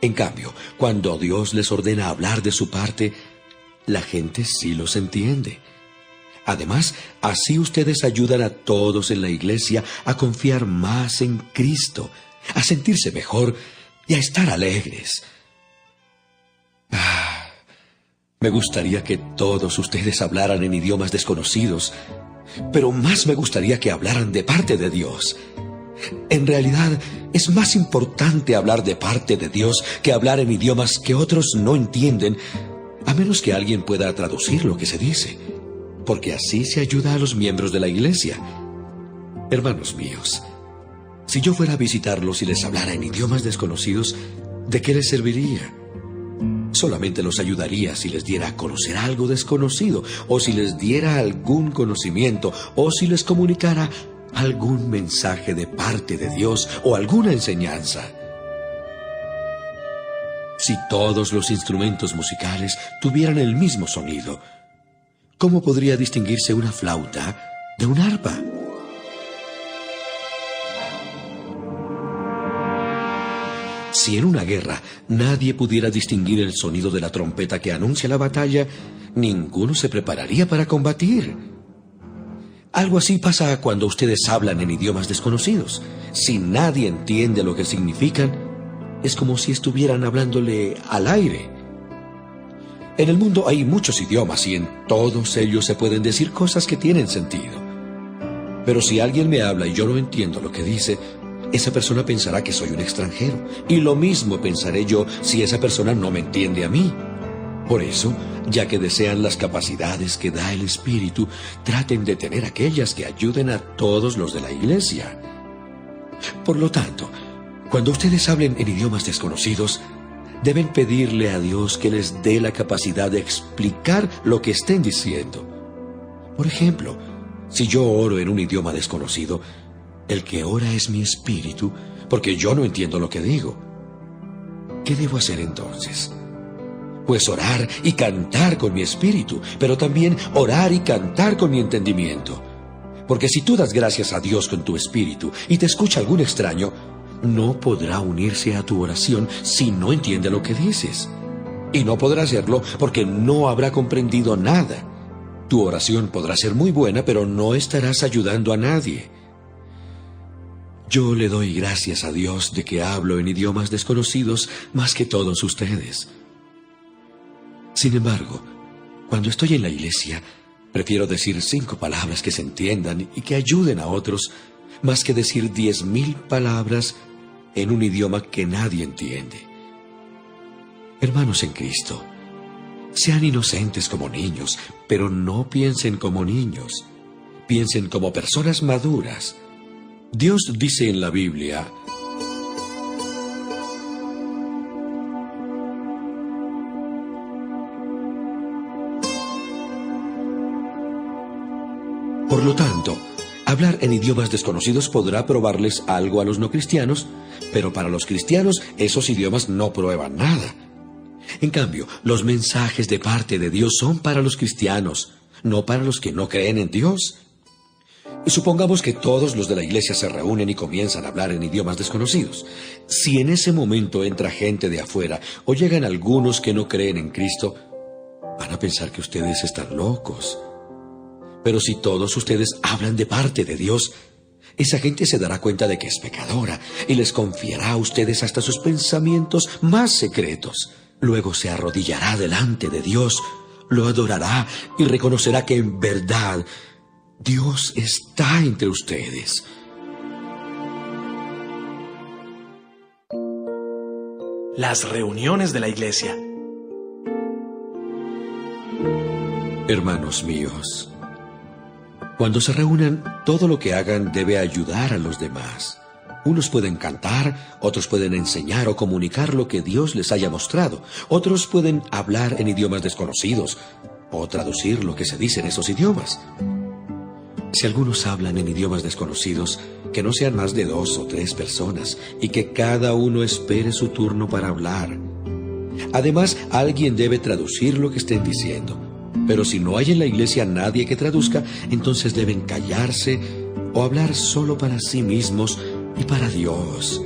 En cambio, cuando Dios les ordena hablar de su parte, la gente sí los entiende. Además, así ustedes ayudan a todos en la iglesia a confiar más en Cristo, a sentirse mejor y a estar alegres. Me gustaría que todos ustedes hablaran en idiomas desconocidos, pero más me gustaría que hablaran de parte de Dios. En realidad, es más importante hablar de parte de Dios que hablar en idiomas que otros no entienden, a menos que alguien pueda traducir lo que se dice, porque así se ayuda a los miembros de la iglesia. Hermanos míos, si yo fuera a visitarlos y les hablara en idiomas desconocidos, ¿de qué les serviría? Solamente los ayudaría si les diera a conocer algo desconocido, o si les diera algún conocimiento, o si les comunicara algún mensaje de parte de Dios o alguna enseñanza. Si todos los instrumentos musicales tuvieran el mismo sonido, ¿cómo podría distinguirse una flauta de un arpa? Si en una guerra nadie pudiera distinguir el sonido de la trompeta que anuncia la batalla, ninguno se prepararía para combatir. Algo así pasa cuando ustedes hablan en idiomas desconocidos. Si nadie entiende lo que significan, es como si estuvieran hablándole al aire. En el mundo hay muchos idiomas y en todos ellos se pueden decir cosas que tienen sentido. Pero si alguien me habla y yo no entiendo lo que dice, esa persona pensará que soy un extranjero. Y lo mismo pensaré yo si esa persona no me entiende a mí. Por eso, ya que desean las capacidades que da el Espíritu, traten de tener aquellas que ayuden a todos los de la iglesia. Por lo tanto, cuando ustedes hablen en idiomas desconocidos, deben pedirle a Dios que les dé la capacidad de explicar lo que estén diciendo. Por ejemplo, si yo oro en un idioma desconocido, el que ora es mi espíritu, porque yo no entiendo lo que digo. ¿Qué debo hacer entonces? Pues orar y cantar con mi espíritu, pero también orar y cantar con mi entendimiento. Porque si tú das gracias a Dios con tu espíritu y te escucha algún extraño, no podrá unirse a tu oración si no entiende lo que dices. Y no podrá hacerlo porque no habrá comprendido nada. Tu oración podrá ser muy buena, pero no estarás ayudando a nadie. Yo le doy gracias a Dios de que hablo en idiomas desconocidos más que todos ustedes. Sin embargo, cuando estoy en la iglesia, prefiero decir 5 palabras que se entiendan y que ayuden a otros, más que decir 10,000 palabras en un idioma que nadie entiende. Hermanos en Cristo, sean inocentes como niños, pero no piensen como niños. Piensen como personas maduras. Dios dice en la Biblia: por lo tanto, hablar en idiomas desconocidos podrá probarles algo a los no cristianos, pero para los cristianos esos idiomas no prueban nada. En cambio, los mensajes de parte de Dios son para los cristianos, no para los que no creen en Dios. Supongamos que todos los de la iglesia se reúnen y comienzan a hablar en idiomas desconocidos. Si en ese momento entra gente de afuera o llegan algunos que no creen en Cristo, van a pensar que ustedes están locos. Pero si todos ustedes hablan de parte de Dios, esa gente se dará cuenta de que es pecadora y les confiará a ustedes hasta sus pensamientos más secretos. Luego se arrodillará delante de Dios, lo adorará y reconocerá que en verdad Dios está entre ustedes. Las reuniones de la iglesia. Hermanos míos, cuando se reúnan, todo lo que hagan debe ayudar a los demás. Unos pueden cantar, otros pueden enseñar o comunicar lo que Dios les haya mostrado. Otros pueden hablar en idiomas desconocidos o traducir lo que se dice en esos idiomas. Si algunos hablan en idiomas desconocidos, que no sean más de 2 o 3 personas y que cada uno espere su turno para hablar. Además, alguien debe traducir lo que estén diciendo. Pero si no hay en la iglesia nadie que traduzca, entonces deben callarse o hablar solo para sí mismos y para Dios.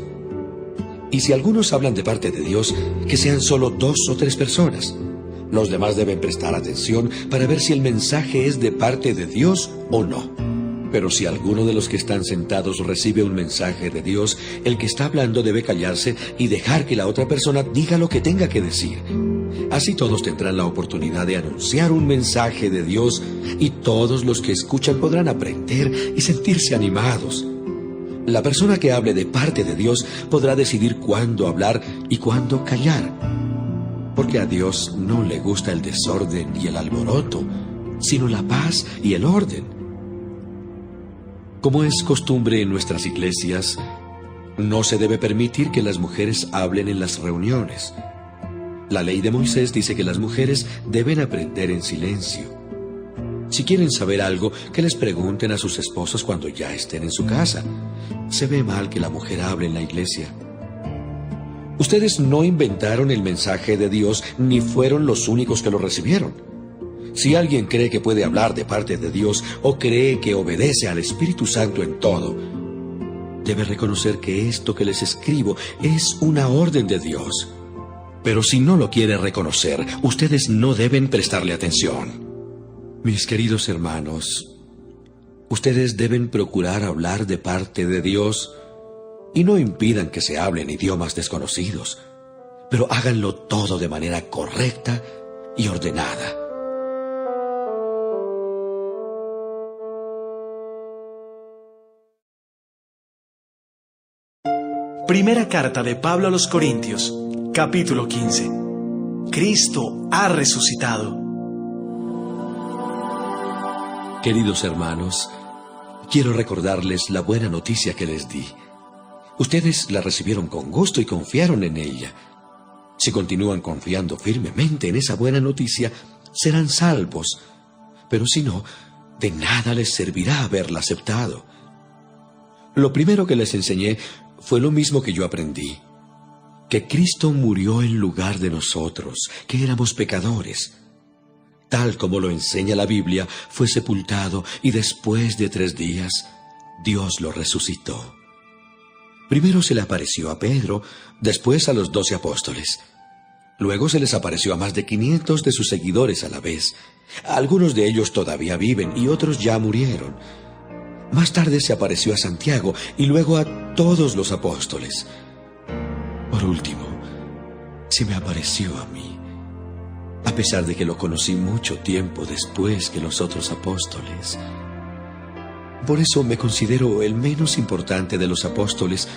Y si algunos hablan de parte de Dios, que sean solo 2 o 3 personas. Los demás deben prestar atención para ver si el mensaje es de parte de Dios o no. Pero si alguno de los que están sentados recibe un mensaje de Dios, el que está hablando debe callarse y dejar que la otra persona diga lo que tenga que decir. Así todos tendrán la oportunidad de anunciar un mensaje de Dios y todos los que escuchan podrán aprender y sentirse animados. La persona que hable de parte de Dios podrá decidir cuándo hablar y cuándo callar. Porque a Dios no le gusta el desorden y el alboroto, sino la paz y el orden. Como es costumbre en nuestras iglesias, no se debe permitir que las mujeres hablen en las reuniones. La ley de Moisés dice que las mujeres deben aprender en silencio. Si quieren saber algo, que les pregunten a sus esposos cuando ya estén en su casa. Se ve mal que la mujer hable en la iglesia. Ustedes no inventaron el mensaje de Dios, ni fueron los únicos que lo recibieron. Si alguien cree que puede hablar de parte de Dios o cree que obedece al Espíritu Santo en todo, debe reconocer que esto que les escribo es una orden de Dios. Pero si no lo quiere reconocer, ustedes no deben prestarle atención. Mis queridos hermanos, ustedes deben procurar hablar de parte de Dios y no impidan que se hable en idiomas desconocidos, pero háganlo todo de manera correcta y ordenada. Primera carta de Pablo a los Corintios, capítulo 15. Cristo ha resucitado. Queridos hermanos, quiero recordarles la buena noticia que les di. Ustedes la recibieron con gusto y confiaron en ella. Si continúan confiando firmemente en esa buena noticia, serán salvos. Pero si no, de nada les servirá haberla aceptado. Lo primero que les enseñé fue lo mismo que yo aprendí: que Cristo murió en lugar de nosotros, que éramos pecadores. tal como lo enseña la Biblia, fue sepultado y después de 3 días, Dios lo resucitó. Primero se le apareció a Pedro, después a los 12 apóstoles. Luego se les apareció a más de 500 de sus seguidores a la vez. Algunos de ellos todavía viven y otros ya murieron. Más tarde se apareció a Santiago y luego a todos los apóstoles. Por último, se me apareció a mí, a pesar de que lo conocí mucho tiempo después que los otros apóstoles. Por eso me considero el menos importante de los apóstoles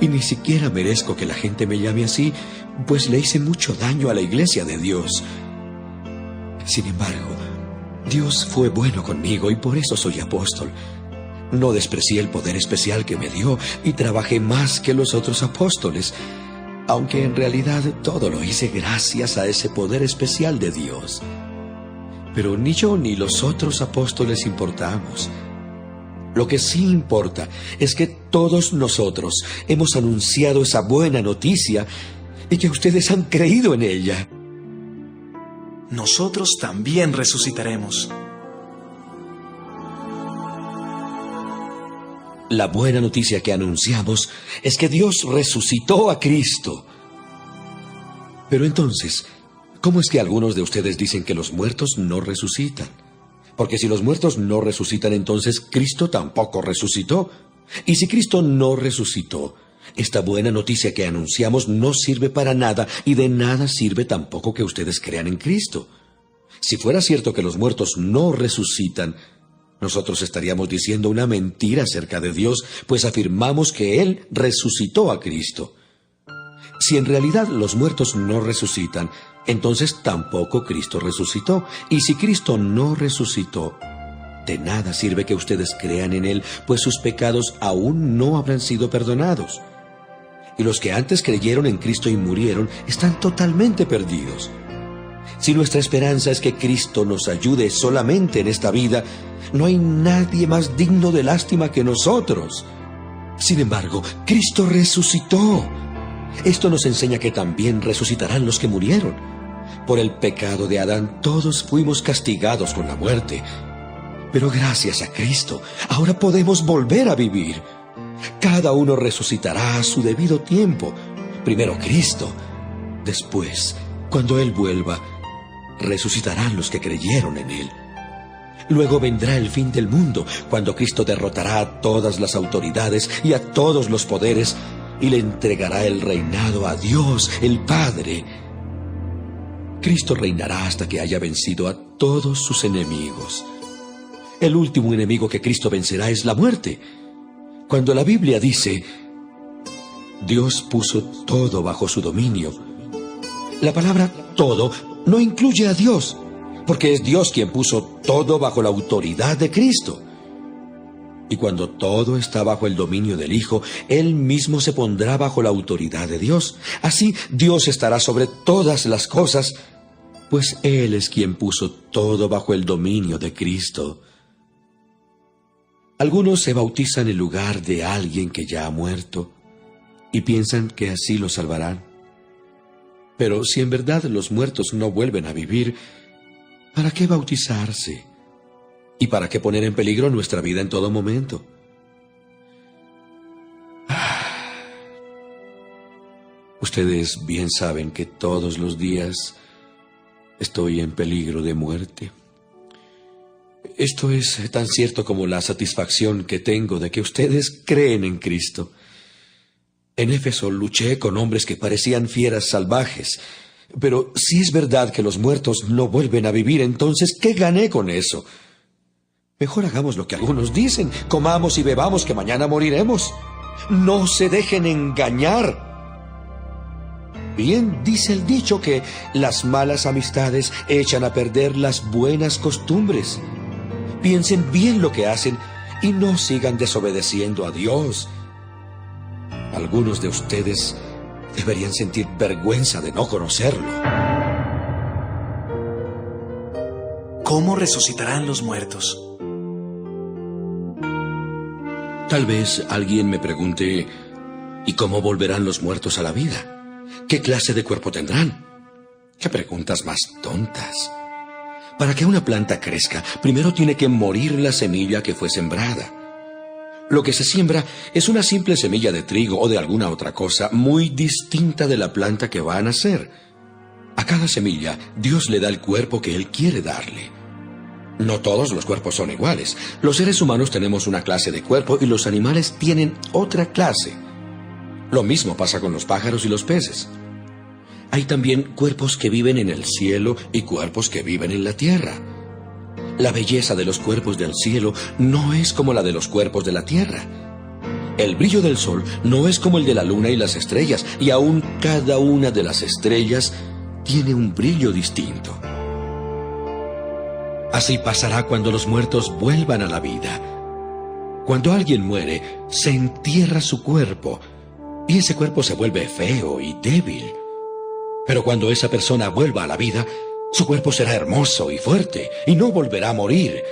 y ni siquiera merezco que la gente me llame así, pues le hice mucho daño a la iglesia de Dios. Sin embargo, Dios fue bueno conmigo y por eso soy apóstol. No desprecié el poder especial que me dio y trabajé más que los otros apóstoles, aunque en realidad todo lo hice gracias a ese poder especial de Dios. Pero ni yo ni los otros apóstoles importamos. Lo que sí importa es que todos nosotros hemos anunciado esa buena noticia y que ustedes han creído en ella. Nosotros también resucitaremos. La buena noticia que anunciamos es que Dios resucitó a Cristo. Pero entonces, ¿cómo es que algunos de ustedes dicen que los muertos no resucitan? Porque si los muertos no resucitan, entonces Cristo tampoco resucitó. Y si Cristo no resucitó, esta buena noticia que anunciamos no sirve para nada y de nada sirve tampoco que ustedes crean en Cristo. Si fuera cierto que los muertos no resucitan, nosotros estaríamos diciendo una mentira acerca de Dios, pues afirmamos que Él resucitó a Cristo. Si en realidad los muertos no resucitan, entonces tampoco Cristo resucitó. Y si Cristo no resucitó, de nada sirve que ustedes crean en Él, pues sus pecados aún no habrán sido perdonados. Y los que antes creyeron en Cristo y murieron están totalmente perdidos. Si nuestra esperanza es que Cristo nos ayude solamente en esta vida, no hay nadie más digno de lástima que nosotros. Sin embargo, Cristo resucitó. Esto nos enseña que también resucitarán los que murieron. Por el pecado de Adán, todos fuimos castigados con la muerte. Pero gracias a Cristo, ahora podemos volver a vivir. Cada uno resucitará a su debido tiempo. Primero Cristo. Después, cuando Él vuelva, resucitarán los que creyeron en Él. Luego vendrá el fin del mundo, cuando Cristo derrotará a todas las autoridades y a todos los poderes, y le entregará el reinado a Dios, el Padre. Cristo reinará hasta que haya vencido a todos sus enemigos. El último enemigo que Cristo vencerá es la muerte. Cuando la Biblia dice, Dios puso todo bajo su dominio, la palabra todo no incluye a Dios, porque es Dios quien puso todo bajo la autoridad de Cristo. Y cuando todo está bajo el dominio del Hijo, Él mismo se pondrá bajo la autoridad de Dios. Así, Dios estará sobre todas las cosas, pues Él es quien puso todo bajo el dominio de Cristo. Algunos se bautizan en lugar de alguien que ya ha muerto y piensan que así lo salvarán. Pero si en verdad los muertos no vuelven a vivir, ¿para qué bautizarse? ¿Y para qué poner en peligro nuestra vida en todo momento? Ustedes bien saben que todos los días estoy en peligro de muerte. Esto es tan cierto como la satisfacción que tengo de que ustedes creen en Cristo. En Éfeso luché con hombres que parecían fieras salvajes. Pero si es verdad que los muertos no vuelven a vivir, entonces, ¿qué gané con eso? Mejor hagamos lo que algunos dicen, comamos y bebamos que mañana moriremos. No se dejen engañar. Bien dice el dicho que las malas amistades echan a perder las buenas costumbres. Piensen bien lo que hacen y no sigan desobedeciendo a Dios. Algunos de ustedes deberían sentir vergüenza de no conocerlo. ¿Cómo resucitarán los muertos? Tal vez alguien me pregunte, ¿y cómo volverán los muertos a la vida? ¿Qué clase de cuerpo tendrán? ¿Qué preguntas más tontas? Para que una planta crezca, primero tiene que morir la semilla que fue sembrada. Lo que se siembra es una simple semilla de trigo o de alguna otra cosa muy distinta de la planta que va a nacer. A cada semilla, Dios le da el cuerpo que Él quiere darle. No todos los cuerpos son iguales. Los seres humanos tenemos una clase de cuerpo y los animales tienen otra clase. Lo mismo pasa con los pájaros y los peces. Hay también cuerpos que viven en el cielo y cuerpos que viven en la tierra. La belleza de los cuerpos del cielo no es como la de los cuerpos de la tierra. El brillo del sol no es como el de la luna y las estrellas, y aún cada una de las estrellas tiene un brillo distinto. Así pasará cuando los muertos vuelvan a la vida. Cuando alguien muere, se entierra su cuerpo, y ese cuerpo se vuelve feo y débil. Pero cuando esa persona vuelva a la vida, su cuerpo será hermoso y fuerte, y no volverá a morir.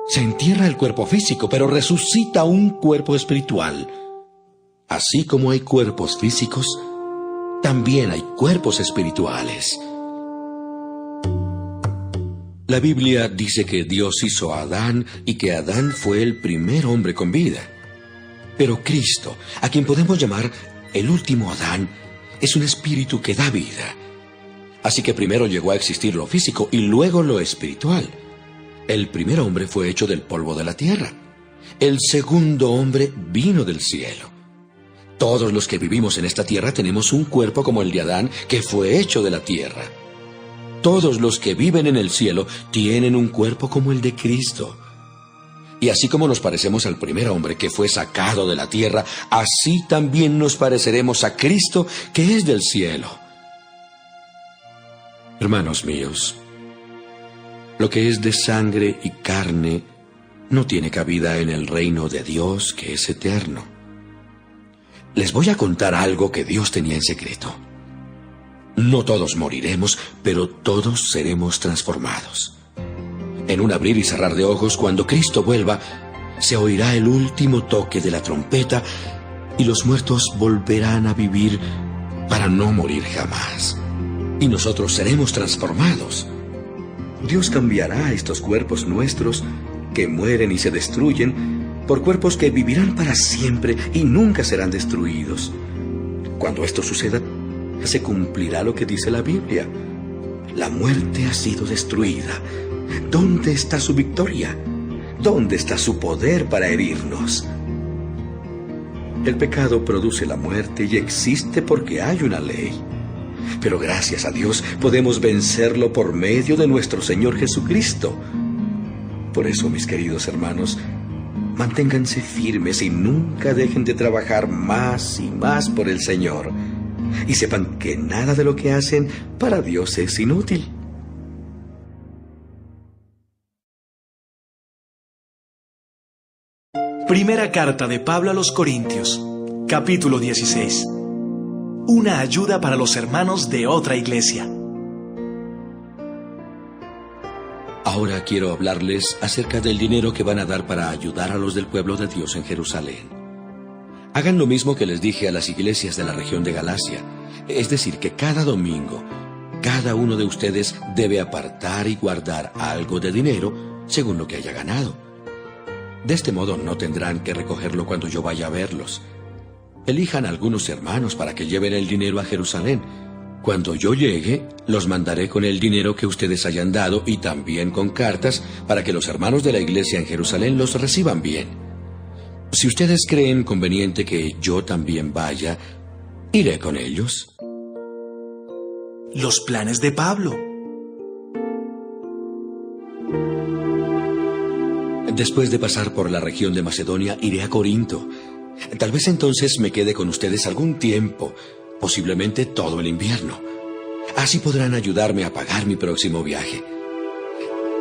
Se entierra el cuerpo físico, pero resucita un cuerpo espiritual. Así como hay cuerpos físicos, también hay cuerpos espirituales. La Biblia dice que Dios hizo a Adán y que Adán fue el primer hombre con vida. Pero Cristo, a quien podemos llamar el último Adán, es un espíritu que da vida. Así que primero llegó a existir lo físico y luego lo espiritual. El primer hombre fue hecho del polvo de la tierra. El segundo hombre vino del cielo. Todos los que vivimos en esta tierra tenemos un cuerpo como el de Adán, que fue hecho de la tierra. Todos los que viven en el cielo tienen un cuerpo como el de Cristo. Y así como nos parecemos al primer hombre que fue sacado de la tierra, así también nos pareceremos a Cristo que es del cielo. Hermanos míos, lo que es de sangre y carne no tiene cabida en el reino de Dios que es eterno. Les voy a contar algo que Dios tenía en secreto. No todos moriremos, pero todos seremos transformados. En un abrir y cerrar de ojos, cuando Cristo vuelva, se oirá el último toque de la trompeta y los muertos volverán a vivir para no morir jamás. Y nosotros seremos transformados. Dios cambiará estos cuerpos nuestros que mueren y se destruyen por cuerpos que vivirán para siempre y nunca serán destruidos. Cuando esto suceda, se cumplirá lo que dice la Biblia. La muerte ha sido destruida. ¿Dónde está su victoria? ¿Dónde está su poder para herirnos? El pecado produce la muerte y existe porque hay una ley. Pero gracias a Dios podemos vencerlo por medio de nuestro Señor Jesucristo. Por eso, mis queridos hermanos, manténganse firmes y nunca dejen de trabajar más y más por el Señor. Y sepan que nada de lo que hacen para Dios es inútil. Primera carta de Pablo a los Corintios, capítulo 16. Una ayuda para los hermanos de otra iglesia. Ahora quiero hablarles acerca del dinero que van a dar para ayudar a los del pueblo de Dios en Jerusalén. Hagan lo mismo que les dije a las iglesias de la región de Galacia, es decir, que cada domingo, cada uno de ustedes debe apartar y guardar algo de dinero según lo que haya ganado. De este modo no tendrán que recogerlo cuando yo vaya a verlos. Elijan algunos hermanos para que lleven el dinero a Jerusalén. Cuando yo llegue, los mandaré con el dinero que ustedes hayan dado y también con cartas para que los hermanos de la iglesia en Jerusalén los reciban bien. Si ustedes creen conveniente que yo también vaya, iré con ellos. Los planes de Pablo. Después de pasar por la región de Macedonia, iré a Corinto. Tal vez entonces me quede con ustedes algún tiempo, posiblemente todo el invierno. Así podrán ayudarme a pagar mi próximo viaje.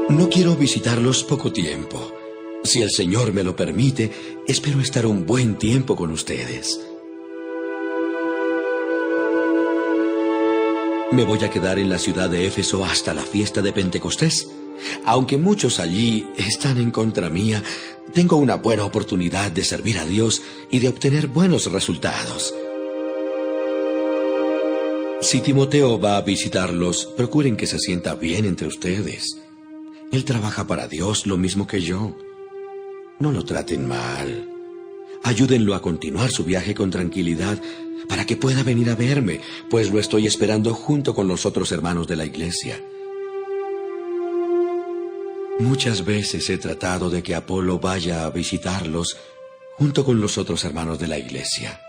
No quiero visitarlos poco tiempo. Si el Señor me lo permite, espero estar un buen tiempo con ustedes. Me voy a quedar en la ciudad de Éfeso hasta la fiesta de Pentecostés. Aunque muchos allí están en contra mía, tengo una buena oportunidad de servir a Dios y de obtener buenos resultados. Si Timoteo va a visitarlos, procuren que se sienta bien entre ustedes. Él trabaja para Dios lo mismo que yo. No lo traten mal. Ayúdenlo a continuar su viaje con tranquilidad para que pueda venir a verme, pues lo estoy esperando junto con los otros hermanos de la iglesia. Muchas veces he tratado de que Apolo vaya a visitarlos junto con los otros hermanos de la iglesia.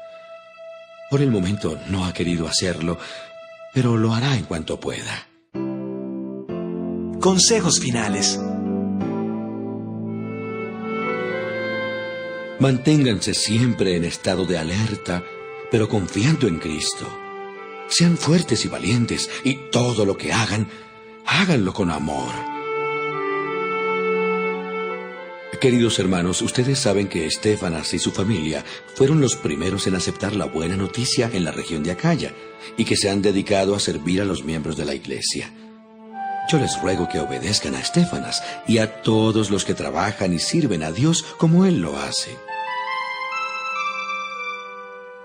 Por el momento no ha querido hacerlo, pero lo hará en cuanto pueda. Consejos finales. Manténganse siempre en estado de alerta, pero confiando en Cristo. Sean fuertes y valientes, y todo lo que hagan, háganlo con amor. Queridos hermanos, ustedes saben que Estéfanas y su familia fueron los primeros en aceptar la buena noticia en la región de Acaya, y que se han dedicado a servir a los miembros de la iglesia. Yo les ruego que obedezcan a Estéfanas y a todos los que trabajan y sirven a Dios como Él lo hace.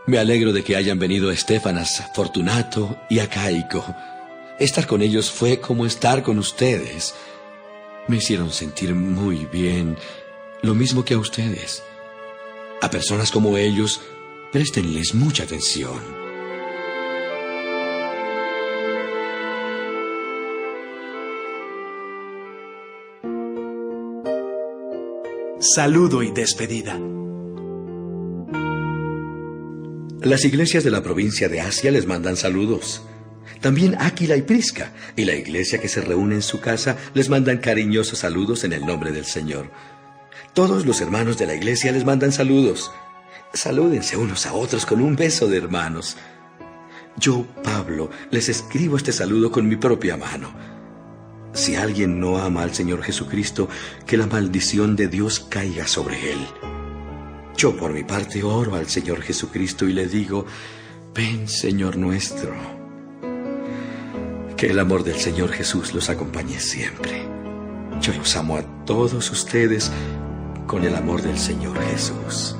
Me alegro de que hayan venido Estéfanas, Fortunato y Acaico. Estar con ellos fue como estar con ustedes. Me hicieron sentir muy bien, lo mismo que a ustedes. A personas como ellos, préstenles mucha atención. Saludo y despedida. Las iglesias de la provincia de Asia les mandan saludos. También Áquila y Prisca, y la iglesia que se reúne en su casa, les mandan cariñosos saludos en el nombre del Señor. Todos los hermanos de la iglesia les mandan saludos. Salúdense unos a otros con un beso de hermanos. Yo, Pablo, les escribo este saludo con mi propia mano. Si alguien no ama al Señor Jesucristo, que la maldición de Dios caiga sobre él. Yo, por mi parte, oro al Señor Jesucristo y le digo: ven, Señor nuestro. Que el amor del Señor Jesús los acompañe siempre. Yo los amo a todos ustedes con el amor del Señor Jesús.